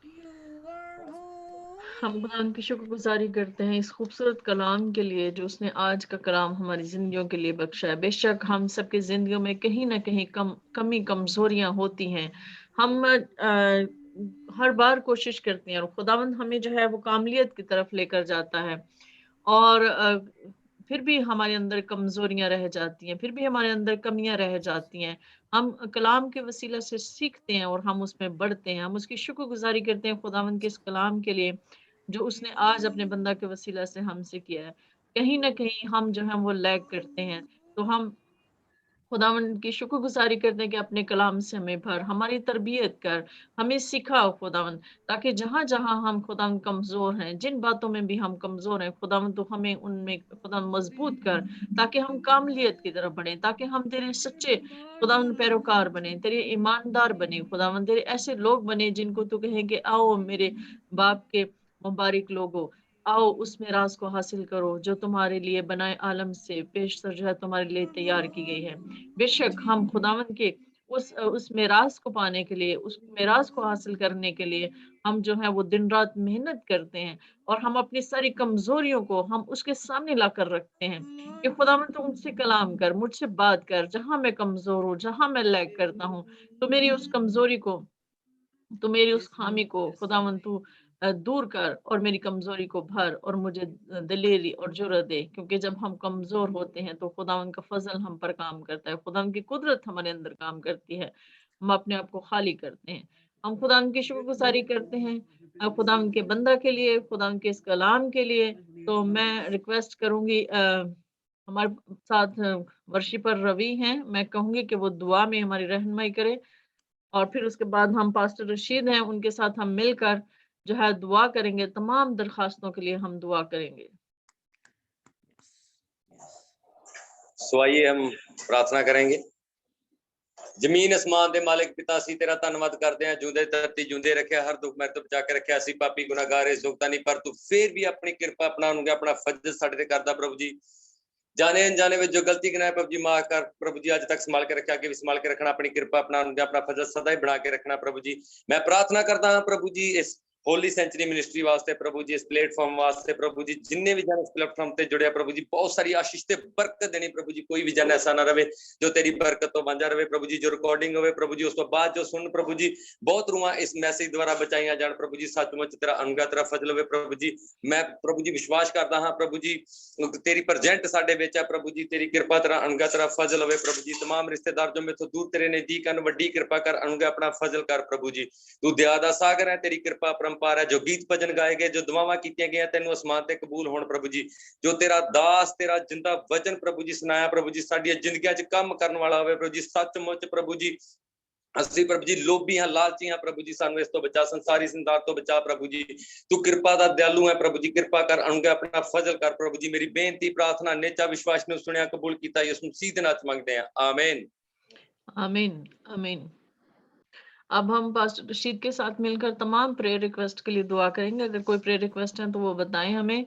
You are holy. हम खुदा की शुक्रगुजारी करते हैं इस खूबसूरत कलाम के लिए जो उसने आज का कलाम हमारी जिंदगियों के लिए बख्शा है। बेशक हम सबकी जिंदगियों में कहीं ना कहीं कमी कमजोरियां होती हैं। हम हर बार कोशिश करते हैं और खुदावंद हमें जो है वो कामलियत की तरफ लेकर जाता है, और फिर भी हमारे अंदर कमजोरियां रह जाती हैं, फिर भी हमारे अंदर कमियां रह जाती हैं। हम कलाम के वसीला से सीखते हैं और हम उसमें बढ़ते हैं। हम उसकी शुक्रगुजारी करते हैं खुदावंद के इस कलाम के लिए जो उसने आज अपने बंदा के वसीला से हमसे किया है। कहीं ना कहीं हम जो है वो लैग करते हैं, तो हम खुदावंद की शुक्रगुजारी करते हैं कि अपने कलाम से हमें भर, हमारी तरबियत कर, हमें सिखाओ खुदावंद, ताकि जहां जहां हम खुदावंद कमजोर हैं, जिन बातों में भी हम कमजोर हैं खुदावंद, तो हमें उनमें खुदावंद मजबूत कर, ताकि हम कामलियत की तरफ बढ़े, ताकि हम तेरे सच्चे खुदावंद पैरोकार बने, तेरे ईमानदार बने खुदावंद, तेरे ऐसे लोग बने जिनको तू कहे कि आओ मेरे बाप के मुबारक लोगो, आओ उस मेराज को हासिल करो जो तुम्हारे लिए बनाए आलम से पेशतर जो है तुम्हारे लिए तैयार की गई है। बेशक हम खुदावंद के उस मेराज को पाने के लिए, उस मेराज को हासिल करने के लिए हम जो है वो दिन रात मेहनत करते हैं, और हम अपनी सारी कमजोरियों को हम उसके सामने ला कर रखते हैं कि खुदावंद तू मुझसे कलाम कर, मुझसे बात कर, जहां मैं कमजोर हूँ, जहां मैं लैग करता हूँ, तो मेरी उस कमजोरी को, तो मेरी उस खामी को खुदावंद तू दूर कर और मेरी कमजोरी को भर और मुझे दलेरी और जुर्रत दे, क्योंकि जब हम कमजोर होते हैं तो खुदावंद का फजल हम पर काम करता है, खुदावंद की कुदरत हमारे अंदर काम करती है, हम अपने आप को खाली करते हैं। हम खुदावंद की शुक्रगुजारी करते हैं खुदावंद के बंदा के लिए, खुदावंद के इस कलाम के लिए। तो मैं रिक्वेस्ट करूंगी हमारे साथ वर्शिपर रवि हैं, मैं कहूंगी कि वो दुआ में हमारी रहनुमाई करे और फिर उसके बाद हम पास्टर रशीद हैं, उनके साथ हम मिलकर जो है दुआ करेंगे। तमाम दरखास्तों के लिए हम दुआ करेंगे। सो आइए हम प्रार्थना करेंगे। ਜ਼ਮੀਨ ਅਸਮਾਨ ਦੇ ਮਾਲਿਕ ਪਿਤਾ, ਅਸੀਂ ਤੇਰਾ ਧੰਨਵਾਦ ਕਰਦੇ ਹਾਂ, ਜਿਉਂਦੇ ਧਰਤੀ ਜਿਉਂਦੇ ਰੱਖਿਆ, ਹਰ ਦੁੱਖ ਮੇਰੇ ਤੋਂ ਬਚਾ ਕੇ ਰੱਖਿਆ। ਅਸੀਂ ਪਾਪੀ ਗੁਨਾਹਗਾਰ ਇਸ ਯੋਗਤਾ ਨਹੀਂ, ਪਰ ਤੂੰ ਫੇਰ ਵੀ ਆਪਣੀ ਕਿਰਪਾ ਅਪਣਾਉਣਗੇ, ਆਪਣਾ ਫਜ਼ਲ ਸਾਡੇ ਤੇ ਕਰਦਾ ਪ੍ਰਭੂ ਜੀ। ਜਾਣੇ ਅਣਜਾਣੇ ਵਿੱਚ ਜੋ ਗਲਤੀ ਗੁਨਾਹ ਪ੍ਰਭੂ ਜੀ ਮਾਫ ਕਰ ਪ੍ਰਭੂ ਜੀ। ਅੱਜ ਤੱਕ ਸੰਭਾਲ ਕੇ ਰੱਖਿਆ, ਅੱਗੇ ਵੀ ਸੰਭਾਲ ਕੇ ਰੱਖਣਾ, ਆਪਣੀ ਕਿਰਪਾ ਅਪਣਾਉਣਗੇ, ਆਪਣਾ ਫਜ਼ਲ ਸਦਾ ਹੀ ਬਣਾ ਕੇ ਰੱਖਣਾ ਪ੍ਰਭੂ ਜੀ। ਮੈਂ ਪ੍ਰਾਰਥਨਾ ਕਰਦਾ ਹਾਂ ਪ੍ਰਭੂ ਜੀ ਇਸ ਹੋਲੀ ਸੈਂਚਰੀ ਮਿਨਿਸਟਰੀ ਵਾਸਤੇ ਪ੍ਰਭੂ ਜੀ, ਇਸ ਪਲੇਟਫਾਰਮ ਵਾਸਤੇ ਪ੍ਰਭੂ ਜੀ, ਜਿੰਨੇ ਵੀ ਜਨ ਇਸ ਪਲੇਟਫਾਰਮ ਤੇ ਜੁੜਿਆ ਪ੍ਰਭੂ ਜੀ, ਬਹੁਤ ਸਾਰੀ ਆਸ਼ੀਸ਼ ਤੇ ਬਰਕਤ ਦੇਣੀ ਪ੍ਰਭੂ ਜੀ। ਕੋਈ ਵੀ ਜਨ ਐਸਾ ਨਾ ਰਵੇ ਜੋ ਤੇਰੀ ਬਰਕਤ ਤੋਂ ਵਾਂਝਾ ਰਵੇ ਪ੍ਰਭੂ ਜੀ। ਜੋ ਰਿਕਾਰਡਿੰਗ ਹੋਵੇ ਪ੍ਰਭੂ ਜੀ, ਉਸ ਤੋਂ ਬਾਅਦ ਜੋ ਸੁਣ ਪ੍ਰਭੂ ਜੀ, ਬਹੁਤ ਰੂਹਾਂ ਇਸ ਮੈਸੇਜ ਦੁਆਰਾ ਬਚਾਈਆਂ ਜਾਣ ਪ੍ਰਭੂ ਜੀ। ਸੱਚਮੁੱਚ ਤੇਰਾ ਅਨੁਗ੍ਰਹ, ਤੇਰਾ ਫਜ਼ਲ ਹੋਵੇ ਪ੍ਰਭੂ ਜੀ। ਮੈਂ ਪ੍ਰਭੂ ਜੀ ਵਿਸ਼ਵਾਸ ਕਰਦਾ ਹਾਂ ਪ੍ਰਭੂ ਜੀ, ਤੇਰੀ ਪ੍ਰੈਜ਼ੈਂਟ ਸਾਡੇ ਵਿੱਚ ਹੈ ਪ੍ਰਭੂ ਜੀ। ਤੇਰੀ ਕਿਰਪਾ, ਤੇਰਾ ਅਨੁਗ੍ਰਹ, ਤੇਰਾ ਫਜ਼ਲ ਹੋਵੇ ਪ੍ਰਭੂ ਜੀ। तमाम ਰਿਸ਼ਤੇਦਾਰ ਜੋ ਮੇਥੋਂ ਦੂਰ ਤੇਰੇ ਨਜ਼ਦੀਕ ਹਨ, ਵੱਡੀ ਕਿਰਪਾ ਕਰ, ਅਨੁਗ੍ਰਹ ਆਪਣਾ ਫਜ਼ਲ ਕਰ ਪ੍ਰਭੂ ਜੀ। ਤੂੰ ਦਇਆ ਦਾ ਸਾਗਰ ਹੈ, ਤੇਰੀ ਕਿਰਪਾ ਪਰੰਪਾਰ ਹੈ। ਜੋ ਗੀਤ ਭਜਨ ਗਾਏ ਗਏ, ਜੋ ਦੁਆਵਾਂ ਕੀਤੀਆਂ ਗਈਆਂ, ਤੈਨੂੰ ਅਸਮਾਨ ਤੇ ਕਬੂਲ ਹੋਣ ਪ੍ਰਭੂ ਜੀ। ਜੋ ਤੇਰਾ ਦਾਸ, ਤੇਰਾ ਜਿੰਦਾ ਵਚਨ ਪ੍ਰਭੂ ਜੀ ਸੁਣਾਇਆ ਪ੍ਰਭੂ ਜੀ, ਸਾਡੀਆਂ ਜ਼ਿੰਦਗੀਆਂ 'ਚ ਕੰਮ ਕਰਨ ਵਾਲਾ ਹੋਵੇ ਪ੍ਰਭੂ ਜੀ। ਸੱਚਮੁੱਚ ਪ੍ਰਭੂ ਜੀ ਅਸੀਂ ਪ੍ਰਭੂ ਜੀ ਲੋਭੀ ਹਾਂ, ਲਾਲਚੀ ਹਾਂ ਪ੍ਰਭੂ ਜੀ। ਸਾਨੂੰ ਇਸ ਤੋਂ ਬਚਾ, ਸੰਸਾਰੀ ਸੰਸਾਰ ਤੋਂ ਬਚਾ ਪ੍ਰਭੂ ਜੀ। ਤੂੰ ਕਿਰਪਾ ਦਾ ਦਿਆਲੂ ਹੈ ਪ੍ਰਭੂ ਜੀ। ਕਿਰਪਾ ਕਰ, ਅਨੁਗ੍ਰਹ ਆਪਣਾ ਫਜ਼ਲ ਕਰ ਪ੍ਰਭੂ ਜੀ। ਮੇਰੀ ਬੇਨਤੀ प्रार्थना नेचा विश्वास ने सुनिया, कबूल किया, यीशु मसीह के नाम मांगते हैं, आमीन आमीन आमीन। अब हम पास्टर रशीद के साथ मिलकर तमाम प्रेयर रिक्वेस्ट के लिए दुआ करेंगे। अगर कोई प्रेयर रिक्वेस्ट है तो वो बताएं हमें।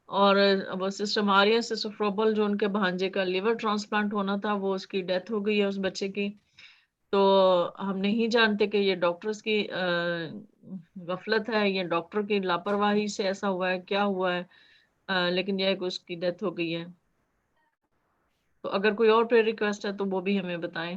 और वो सिस्टर मारिया, सिस्टर फ्रोबल, जो उनके भांजे का लिवर ट्रांसप्लांट होना था, वो उसकी डेथ हो गई है उस बच्चे की। तो हम नहीं जानते कि ये डॉक्टर्स की गफलत है, ये डॉक्टर की लापरवाही से ऐसा हुआ है, क्या हुआ है, लेकिन यह कि उसकी डेथ हो गई है। तो अगर कोई और प्रेयर रिक्वेस्ट है तो वो भी हमें बताएं।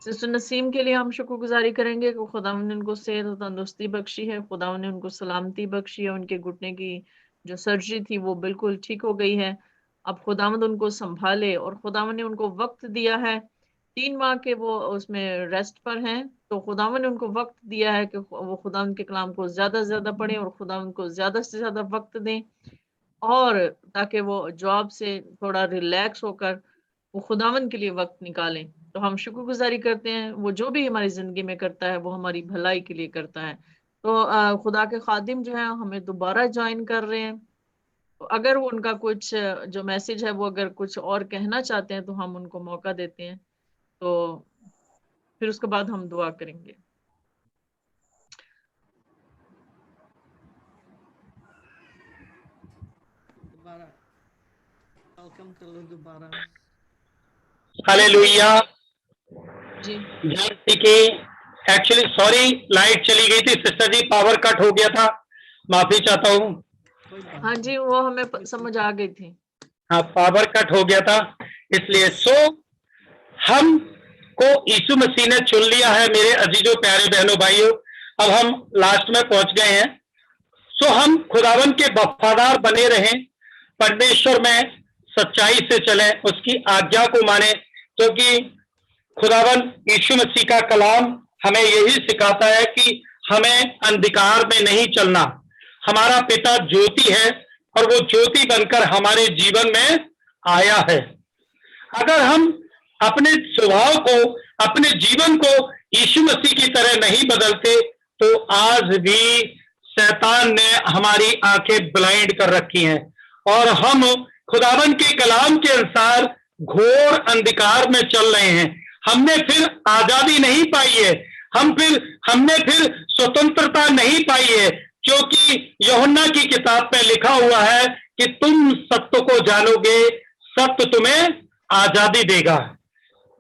सिस्टर नसीम के लिए हम शुक्रगुजारी करेंगे कि खुदावंद ने उनको सेहत और तंदुरुस्ती बख्शी है, खुदावंद ने उनको सलामती बख्शी है। उनके घुटने की जो सर्जरी थी वो बिल्कुल ठीक हो गई है। अब खुदावंद उनको संभाले, और खुदावंद ने उनको वक्त दिया है। 3 माह के वो उसमें रेस्ट पर हैं, तो खुदावंद ने उनको वक्त दिया है कि वो खुदावंद के कलाम को ज्यादा से ज्यादा पढ़ें और खुदावंद को ज्यादा से ज्यादा वक्त दें, और ताकि वो जॉब से थोड़ा रिलैक्स होकर वो खुदावंद के लिए वक्त निकालें। तो हम शुक्रगुजारी करते हैं, वो जो भी हमारी जिंदगी में करता है वो हमारी भलाई के लिए करता है। तो खुदा के खादिम जो है हमें दोबारा ज्वाइन कर रहे हैं, तो अगर वो उनका कुछ जो मैसेज है वो अगर कुछ और कहना चाहते हैं तो हम उनको मौका देते हैं, तो फिर उसके बाद हम दुआ करेंगे। दोबारा वेलकम कर लो दोबारा। हालेलुया जी की एक्चुअली सॉरी, लाइट चली गई थी सिस्टर जी, पावर कट हो गया था, माफी चाहता हूँ। कोई बात हाँ जी, वो हमें समझ आ गई थी। हाँ, पावर कट हो गया था इसलिए। सो हम को यीशु मसीह ने चुन लिया है मेरे अजीजों, प्यारे बहनों, भाइयों। अब हम लास्ट में पहुंच गए हैं। सो हम खुदावन के वफादार बने रहें, परमेश्वर में सच्चाई से चलें, उसकी आज्ञा को माने, क्योंकि खुदावन यीशु मसीह का कलाम हमें यही सिखाता है कि हमें अंधकार में नहीं चलना। हमारा पिता ज्योति है और वो ज्योति बनकर हमारे जीवन में आया है। अगर हम अपने स्वभाव को, अपने जीवन को यीशु मसीह की तरह नहीं बदलते तो आज भी शैतान ने हमारी आंखें ब्लाइंड कर रखी हैं और हम खुदावन के कलाम के अनुसार घोर अंधकार में चल रहे हैं। हमने फिर आजादी नहीं पाई है, हमने फिर स्वतंत्रता नहीं पाई है, क्योंकि यूहन्ना की किताब में लिखा हुआ है कि तुम सत्य को जानोगे, सत्य तुम्हें आजादी देगा।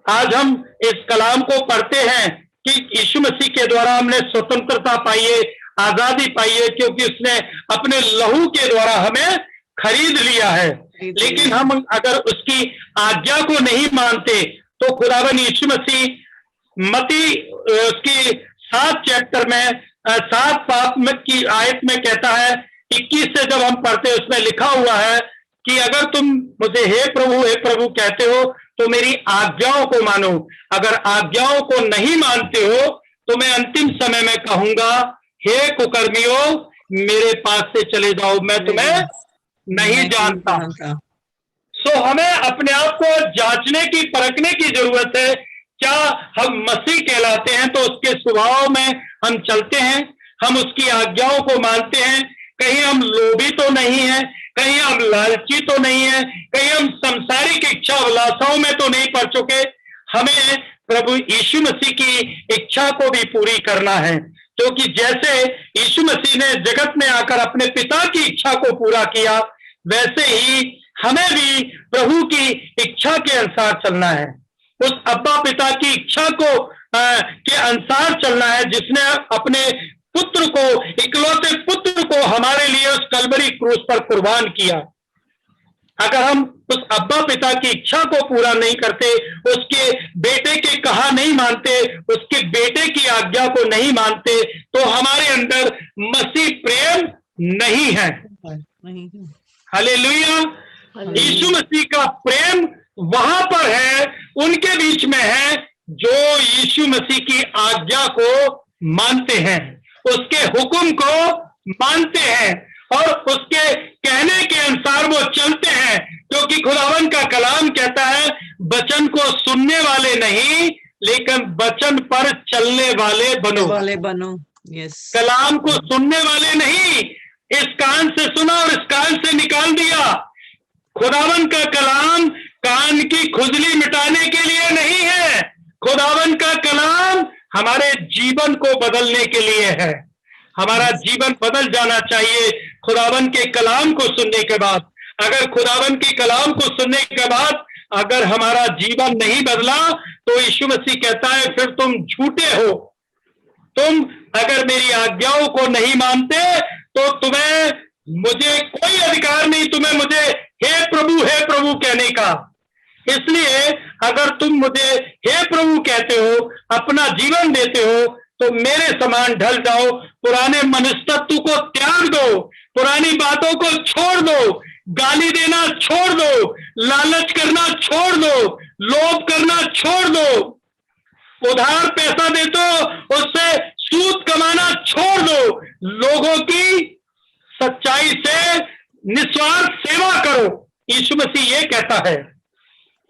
आज हम इस कलाम को पढ़ते हैं कि यीशु मसीह के द्वारा हमने स्वतंत्रता पाई है, आजादी पाई है, क्योंकि उसने अपने लहू के द्वारा हमें खरीद लिया है। लेकिन हम अगर उसकी आज्ञा को नहीं मानते तो खुदावन यीशु मसीह मती उसकी 7 चैप्टर में 7 पाप में की आयत में कहता है, 21 से जब हम पढ़ते हैं उसमें लिखा हुआ है कि अगर तुम मुझे हे प्रभु कहते हो तो मेरी आज्ञाओं को मानो। अगर आज्ञाओं को नहीं मानते हो तो मैं अंतिम समय में कहूंगा, हे कुकर्मियों, मेरे पास से चले जाओ, मैं तुम्हें नहीं जानता। सो हमें अपने आप को जांचने की, परखने की जरूरत है। क्या हम मसीह कहलाते हैं तो उसके स्वभाव में हम चलते हैं, हम उसकी आज्ञाओं को मानते हैं? कहीं हम लोभी तो नहीं है, कहीं हम लालची तो नहीं है, कहीं हम संसारिक इच्छा अभिलाषाओं में तो नहीं पड़ चुके? हमें प्रभु यीशु मसीह की इच्छा को भी पूरी करना है, क्योंकि जैसे यीशु मसीह ने जगत में आकर अपने पिता की इच्छा को पूरा किया, वैसे ही हमें भी प्रभु की इच्छा के अनुसार चलना है। उस अब्बा पिता की इच्छा को के अनुसार चलना है, जिसने अपने पुत्र को, इकलौते पुत्र को हमारे लिए उस कलवरी क्रूस पर कुर्बान किया। अगर हम उस अब्बा पिता की इच्छा को पूरा नहीं करते, उसके बेटे के कहा नहीं मानते, उसके बेटे की आज्ञा को नहीं मानते, तो हमारे अंदर मसीह प्रेम नहीं है। हालेलुया। यीशु मसीह का प्रेम वहां पर है, उनके बीच में है जो यीशु मसीह की आज्ञा को मानते हैं, उसके हुक्म को मानते हैं और उसके कहने के अनुसार वो चलते हैं। क्योंकि खुदावन का कलाम कहता है, वचन को सुनने वाले नहीं लेकिन वचन पर चलने वाले बनो। यस, कलाम को सुनने वाले नहीं, इस कान से सुना और इस कान से निकाल दिया। खुदावन का कलाम कान की खुजली मिटाने के लिए नहीं है, खुदावन का कलाम हमारे जीवन को बदलने के लिए है। हमारा जीवन बदल जाना चाहिए खुदावन के कलाम को सुनने के बाद। अगर खुदावन के कलाम को सुनने के बाद अगर हमारा जीवन नहीं बदला, तो यीशु मसीह कहता है फिर तुम झूठे हो। तुम अगर मेरी आज्ञाओं को नहीं मानते तो तुम्हें, मुझे कोई अधिकार नहीं तुम्हें मुझे हे प्रभु कहने का। इसलिए अगर तुम मुझे हे प्रभु कहते हो, अपना जीवन देते हो, तो मेरे समान ढल जाओ। पुराने मनुष्यत्व को त्याग दो, पुरानी बातों को छोड़ दो, गाली देना छोड़ दो, लालच करना छोड़ दो, लोभ करना छोड़ दो, उधार पैसा दे दो, उससे सूद कमाना छोड़ दो, लोगों की सच्चाई से निस्वार्थ सेवा करो। यीशु मसीह ये कहता है।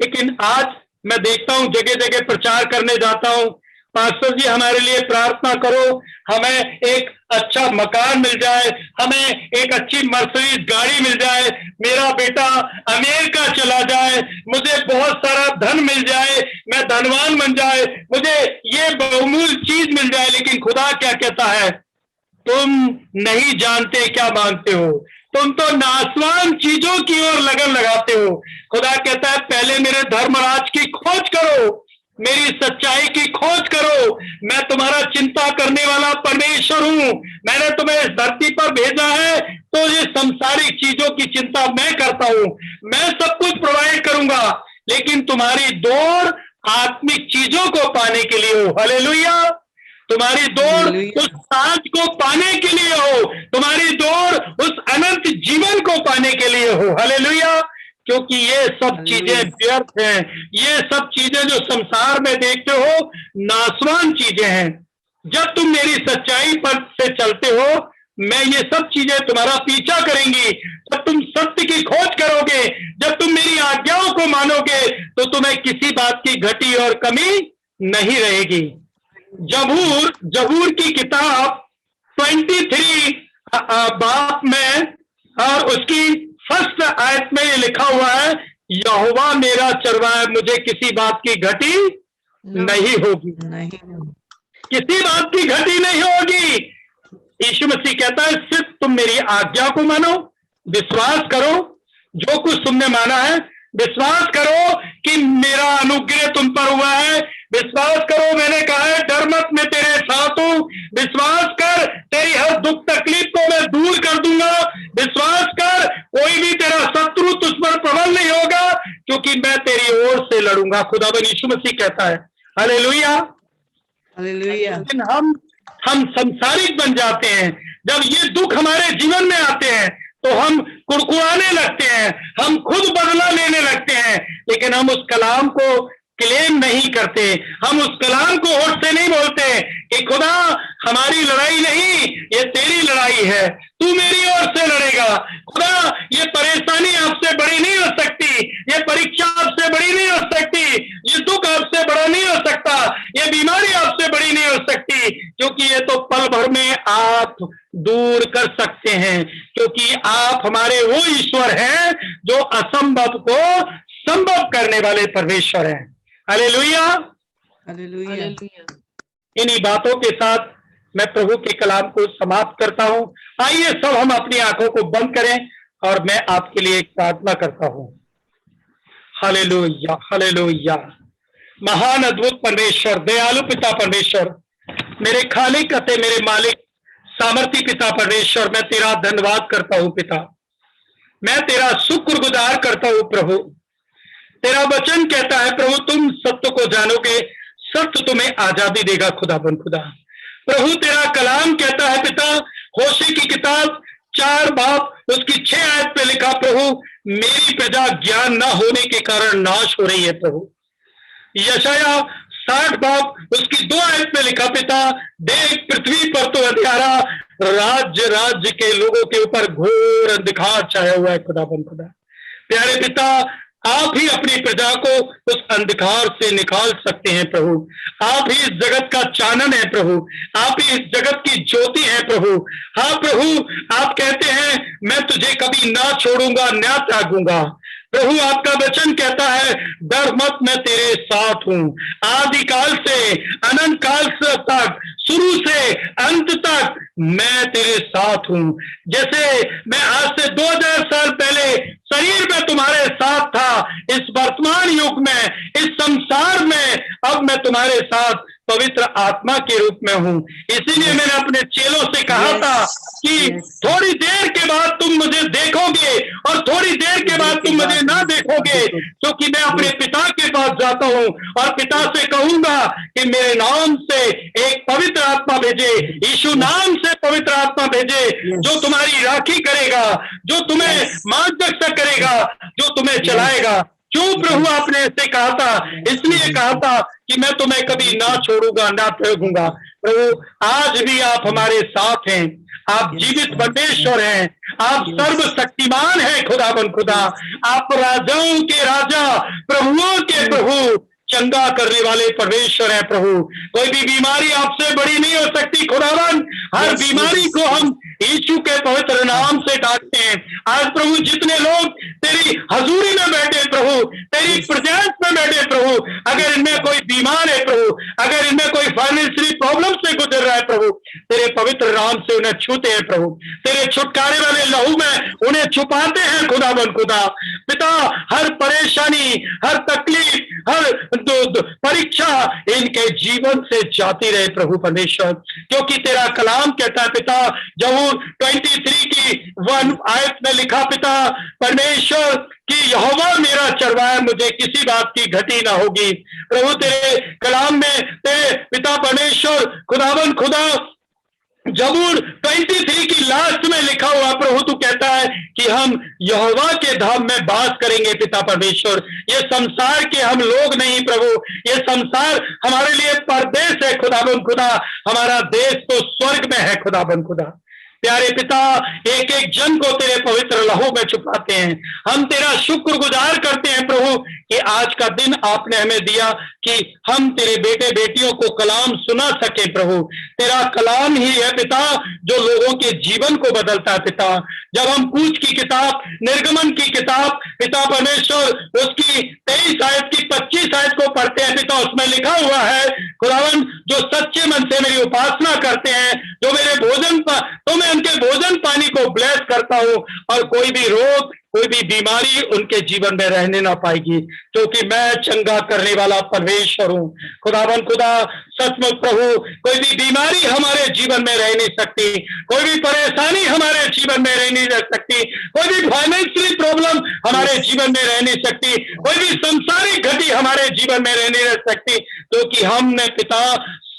लेकिन आज मैं देखता हूं जगह जगह प्रचार करने जाता हूं, पास्टर जी हमारे लिए प्रार्थना करो, हमें एक अच्छा मकान मिल जाए, हमें एक अच्छी मर्सिडीज गाड़ी मिल जाए, मेरा बेटा अमेरिका चला जाए, मुझे बहुत सारा धन मिल जाए, मैं धनवान बन जाए, मुझे ये बहुमूल्य चीज मिल जाए। लेकिन खुदा क्या कहता है? तुम नहीं जानते क्या मांगते हो, तुम तो नासवान चीजों की ओर लगन लगाते हो। खुदा कहता है पहले मेरे धर्मराज की खोज करो, मेरी सच्चाई की खोज करो। मैं तुम्हारा चिंता करने वाला परमेश्वर हूं। मैंने तुम्हें इस धरती पर भेजा है तो ये संसारिक चीजों की चिंता मैं करता हूं। मैं सब कुछ प्रोवाइड करूंगा, लेकिन तुम्हारी दौड़ आत्मिक चीजों को पाने के लिए हो। हालेलुया। तुम्हारी दौड़ उस सांझ को पाने के लिए हो, तुम्हारी दौड़ उस अनंत जीवन को पाने के लिए हो। हालेलुया। क्योंकि ये सब चीजें व्यर्थ हैं, ये सब चीजें जो संसार में देखते हो नासवान चीजें हैं। जब तुम मेरी सच्चाई पर से चलते हो, मैं ये सब चीजें तुम्हारा पीछा करेंगी। जब तुम सत्य की खोज करोगे, जब तुम मेरी आज्ञाओं को मानोगे, तो तुम्हें किसी बात की घटी और कमी नहीं रहेगी। जबूर की किताब 23 बाप में और उसकी फर्स्ट आयत में ये लिखा हुआ है, यहोवा मेरा चरवाहा, मुझे किसी बात की घटी नहीं होगी। किसी बात की घटी नहीं होगी। यीशु मसीह कहता है सिर्फ तुम मेरी आज्ञा को मानो, विश्वास करो, जो कुछ तुमने माना है विश्वास करो कि मेरा अनुग्रह तुम पर हुआ है। विश्वास करो, मैंने कहा है डर मत, मैं तेरे साथ हूं। विश्वास कर, तेरी हर दुख तकलीफ को मैं दूर कर दूंगा। विश्वास कर, कोई भी तेरा शत्रु तुझ पर प्रबल नहीं होगा, क्योंकि मैं तेरी ओर से लड़ूंगा। खुदावन यीशु मसीह कहता है। हालेलुया। हालेलुया। लेकिन हम संसारिक बन जाते हैं। जब ये दुख हमारे जीवन में आते हैं तो हम कुड़कुड़ाने लगते हैं, हम खुद बदला लेने लगते हैं। लेकिन हम उस कलाम को क्लेम नहीं करते, हम उस कलाम को होठ से नहीं बोलते कि खुदा हमारी लड़ाई नहीं, ये तेरी लड़ाई है, तू मेरी ओर से लड़ेगा। खुदा ये परेशानी आपसे बड़ी नहीं हो सकती, ये परीक्षा आपसे बड़ी नहीं हो सकती, ये दुख आपसे बड़ा नहीं हो सकता, ये बीमारी आपसे बड़ी नहीं हो सकती, क्योंकि ये तो पल भर में आप दूर कर सकते हैं, क्योंकि आप हमारे वो ईश्वर हैं जो असंभव को संभव करने वाले परमेश्वर हैं। Hallelujah, hallelujah. हालेलुया। इन्हीं बातों के साथ मैं प्रभु के कलाम को समाप्त करता हूं। आइए सब हम अपनी आंखों को बंद करें और मैं आपके लिए एक प्रार्थना करता हूं। Hallelujah, hallelujah. महान अद्भुत परमेश्वर, दयालु पिता परमेश्वर, मेरे खालिक अते मेरे मालिक, सामर्थी पिता परमेश्वर, मैं तेरा धन्यवाद करता हूं पिता, मैं तेरा शुक्रगुजार करता हूं प्रभु। तेरा वचन कहता है प्रभु, तुम सत्य को जानोगे, सत्य तुम्हें आजादी देगा खुदाबंद खुदा। प्रभु तेरा कलाम कहता है पिता, होशे की किताब 4 बाब उसकी 6 आयत पे लिखा प्रभु, मेरी प्रजा ज्ञान ना होने के कारण नाश हो रही है प्रभु। यशाया 60 बाब उसकी 2 आयत पे लिखा पिता, देख पृथ्वी पर तो अंधियारा, राज्य के लोगों के ऊपर घोर अंधकार छाया हुआ है खुदाबंद खुदा। प्यारे पिता, आप ही अपनी प्रजा को उस अंधकार से निकाल सकते हैं प्रभु। आप ही इस जगत का चानन है प्रभु, आप ही इस जगत की ज्योति है प्रभु। हाँ प्रभु, आप कहते हैं मैं तुझे कभी ना छोड़ूंगा ना त्यागूंगा। प्रभु आपका वचन कहता है, डर मत, मैं तेरे साथ हूं। आदिकाल से अनंत काल तक, शुरू से अंत तक मैं तेरे साथ हूं। जैसे मैं आज से 2000 साल पहले शरीर में तुम्हारे साथ था, इस वर्तमान युग में, इस संसार में अब मैं तुम्हारे साथ पवित्र आत्मा के रूप में हूं। इसीलिए मैंने अपने चेलों से कहा था कि थोड़ी देर के बाद तुम मुझे देखोगे और थोड़ी देर के बाद तुम मुझे ना देखोगे, क्योंकि मैं अपने पिता के पास जाता हूं और पिता से कहूंगा कि मेरे नाम से एक पवित्र आत्मा भेजे, यीशु नाम से पवित्र आत्मा भेजे, जो तुम्हारी राखी करेगा, जो तुम्हें मार्गदर्शन करेगा, जो तुम्हें चलाएगा। क्यों प्रभु आपने ऐसे कहा था? इसलिए कहा था कि मैं तुम्हें कभी ना छोड़ूंगा ना त्यागूंगा। प्रभु आज भी आप हमारे साथ हैं, आप जीवित परमेश्वर हैं, आप सर्वशक्तिमान हैं खुदाबंद खुदा, आप राजाओं के राजा, प्रभुओं के प्रभु, चंगा करने वाले परमेश्वर है प्रभु। कोई भी बीमारी आपसे बड़ी नहीं हो सकती खुदावन। हर बीमारी को हम यीशु के पवित्र नाम से डांटते हैं। आज प्रभु जितने लोग तेरी हजूरी में बैठे प्रभु, तेरी प्रेजेंस में बैठे प्रभु, अगर इनमें कोई बीमार है प्रभु, अगर इनमें कोई फाइनेंशियली प्रॉब्लम से गुजर रहा है प्रभु, तेरे पवित्र नाम से उन्हें छूते हैं प्रभु, तेरे छुटकारे वाले लहू में उन्हें छुपाते हैं खुदावन खुदा। पिता हर परेशानी, हर तकलीफ, हर परीक्षा इनके जीवन से जाती रहे प्रभु परमेश्वर, क्योंकि तेरा कलाम कहता है पिता, जबूर 23 की 1 आयत में लिखा पिता परमेश्वर कि यहोवा मेरा चरवाहा, मुझे किसी बात की घटी ना होगी। प्रभु तेरे कलाम में तेरे पिता परमेश्वर खुदावन खुदा जबूर 23 की लास्ट में लिखा हुआ प्रभु तू कहता है कि हम यहोवा के धाम में बास करेंगे पिता परमेश्वर। ये संसार के हम लोग नहीं प्रभु, ये संसार हमारे लिए परदेश है खुदाबंद खुदा, हमारा देश तो स्वर्ग में है खुदाबंद खुदा। प्यारे पिता, एक एक जन को तेरे पवित्र लहू में छुपाते हैं। हम तेरा शुक्रगुजार करते हैं प्रभु कि आज का दिन आपने हमें दिया कि हम तेरे बेटे बेटियों को कलाम सुना सके प्रभु। तेरा कलाम ही है पिता जो लोगों के जीवन को बदलता है पिता। जब हम कूच की किताब, निर्गमन की किताब पिता परमेश्वर उसकी 23 आयत की 25 आयत को पढ़ते हैं पिता, उसमें लिखा हुआ है खुदावन, जो सच्चे मन से मेरी उपासना करते हैं, जो मेरे भोजन तो मैं उनके भोजन पानी को ब्लेस करता हूं और कोई भी रोग, कोई भी बीमारी उनके जीवन में रहने ना पाएगी, क्योंकि मैं चंगा करने वाला परमेश्वर हूं खुदावन खुदा। सचमुच प्रभु, कोई भी बीमारी हमारे जीवन में रह नहीं सकती, कोई भी परेशानी हमारे जीवन में रह नहीं सकती, कोई भी फाइनेंशियली प्रॉब्लम हमारे जीवन में रह नहीं सकती, कोई भी संसारिक घटी हमारे जीवन में रह नहीं रह सकती, क्योंकि हमने पिता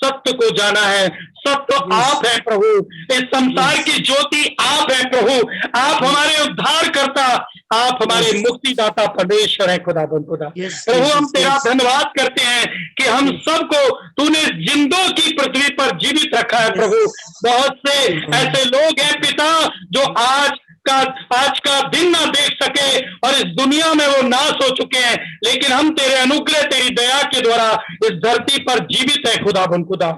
सत्य को जाना है। सत्य आप है प्रभु, इस संसार की ज्योति आप है प्रभु, आप हमारे उद्धार करता, आप हमारे मुक्तिदाता परमेश्वर है खुदा खुदा। प्रभु हम तेरा धन्यवाद करते हैं कि हम सबको तूने जिंदों की पृथ्वी पर जीवित रखा है प्रभु। बहुत से ऐसे लोग हैं पिता जो आज का दिन ना देख सके और इस दुनिया में वो नाश हो चुके हैं, लेकिन हम तेरे अनुग्रह तेरी दया के द्वारा इस धरती पर जीवित है खुदा खुदा।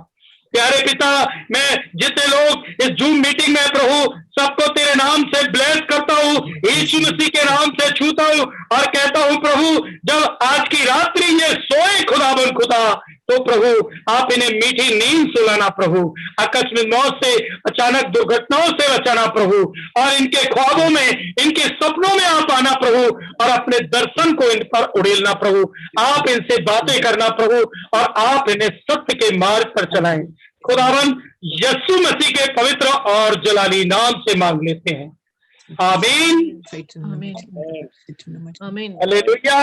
प्यारे पिता, मैं जितने लोग इस जूम मीटिंग में प्रभु सबको तेरे नाम से ब्लेस करता हूँ, यीशु मसीह के नाम से छूता हूँ और कहता हूँ प्रभु जब आज की रात्रि ये सोए खुदा तो प्रभु आप इन्हें मीठी नींद सुलाना प्रभु, आकस्मिक मौत से अचानक दुर्घटनाओं से बचाना प्रभु, और इनके ख्वाबों में इनके सपनों में आप आना प्रभु और अपने दर्शन को इन पर उड़ेलना प्रभु। आप इनसे बातें करना प्रभु और आप इन्हें सत्य के मार्ग पर चलाएं। खुदावन यीशु मसीह के पवित्र और जलाली नाम से मांग लेते हैं, आमीन आमीन हालेलुया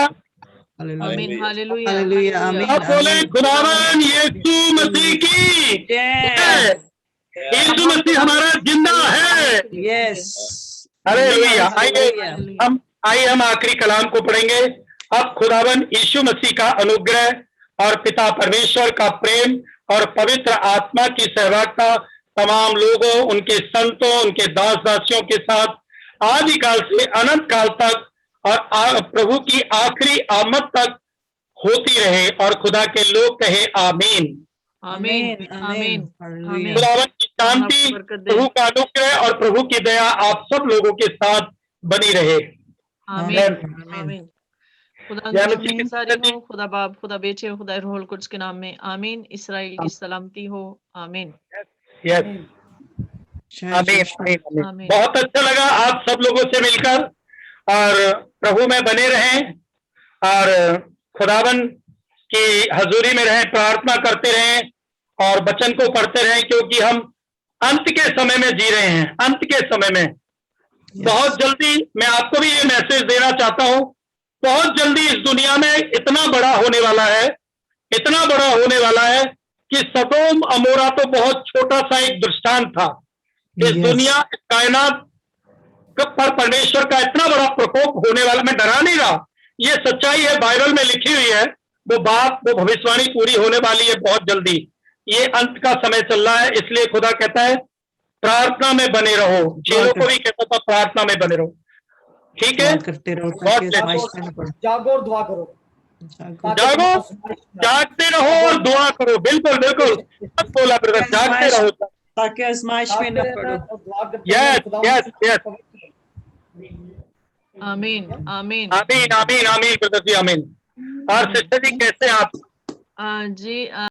आमीन हालेलुया हालेलुया आमीन आप बोले खुदावन यीशु मसीह की जय। यीशु मसीह हमारा जिंदा है। Yes hallelujah. आइए हम आखिरी कलाम को पढ़ेंगे। अब खुदावन यीशु मसीह का अनुग्रह और पिता परमेश्वर का प्रेम और पवित्र आत्मा की सहभागिता तमाम लोगों, उनके संतों, उनके दास दासियों के साथ आदिकाल से अनंत काल तक और प्रभु की आखिरी आमद तक होती रहे और खुदा के लोग कहे आमीन आमीन आमीन आमीन। खुदावन की शांति, प्रभु का अनुग्रह और प्रभु की दया आप सब लोगों के साथ बनी रहे। आमीन आमीन। खुदा की सारी हो, खुदा बाप, खुदा बेटे, खुदा रूहुल कुद्स के नाम में आमीन। इस्राएल की सलामती हो, आमीन। आमीन। बहुत अच्छा लगा आप सब लोगों से मिलकर, और प्रभु में बने रहें और खुदावन की हजूरी में रहें, प्रार्थना करते रहें और वचन को पढ़ते रहें, क्योंकि हम अंत के समय में जी रहे हैं। अंत के समय में बहुत जल्दी मैं आपको भी ये मैसेज देना चाहता हूं, बहुत जल्दी इस दुनिया में इतना बड़ा होने वाला है, इतना बड़ा होने वाला है कि सदोम अमोरा तो बहुत छोटा सा एक दृष्टांत था। इस दुनिया कायनात पर परमेश्वर का इतना बड़ा प्रकोप होने वाला, मैं डरा नहीं रहा, ये सच्चाई है, बाइबल में लिखी हुई है, वो बात, वो भविष्यवाणी पूरी होने वाली है बहुत जल्दी। ये अंत का समय चल रहा है, इसलिए खुदा कहता है प्रार्थना में बने रहो। चेलों को भी कहता था प्रार्थना में बने रहो, ठीक है? करते रहो, जागो और दुआ करो, जागो, जागते रहो और दुआ करो। बिल्कुल बिल्कुल सब बोला ब्रदर, जागते रहो ताकि आजमाइश में न पड़ो। यस यस यस आमीन आमीन आमीन आमीन आमीन ब्रदर जी, आमीन। और सिस्टर जी कैसे आप? जी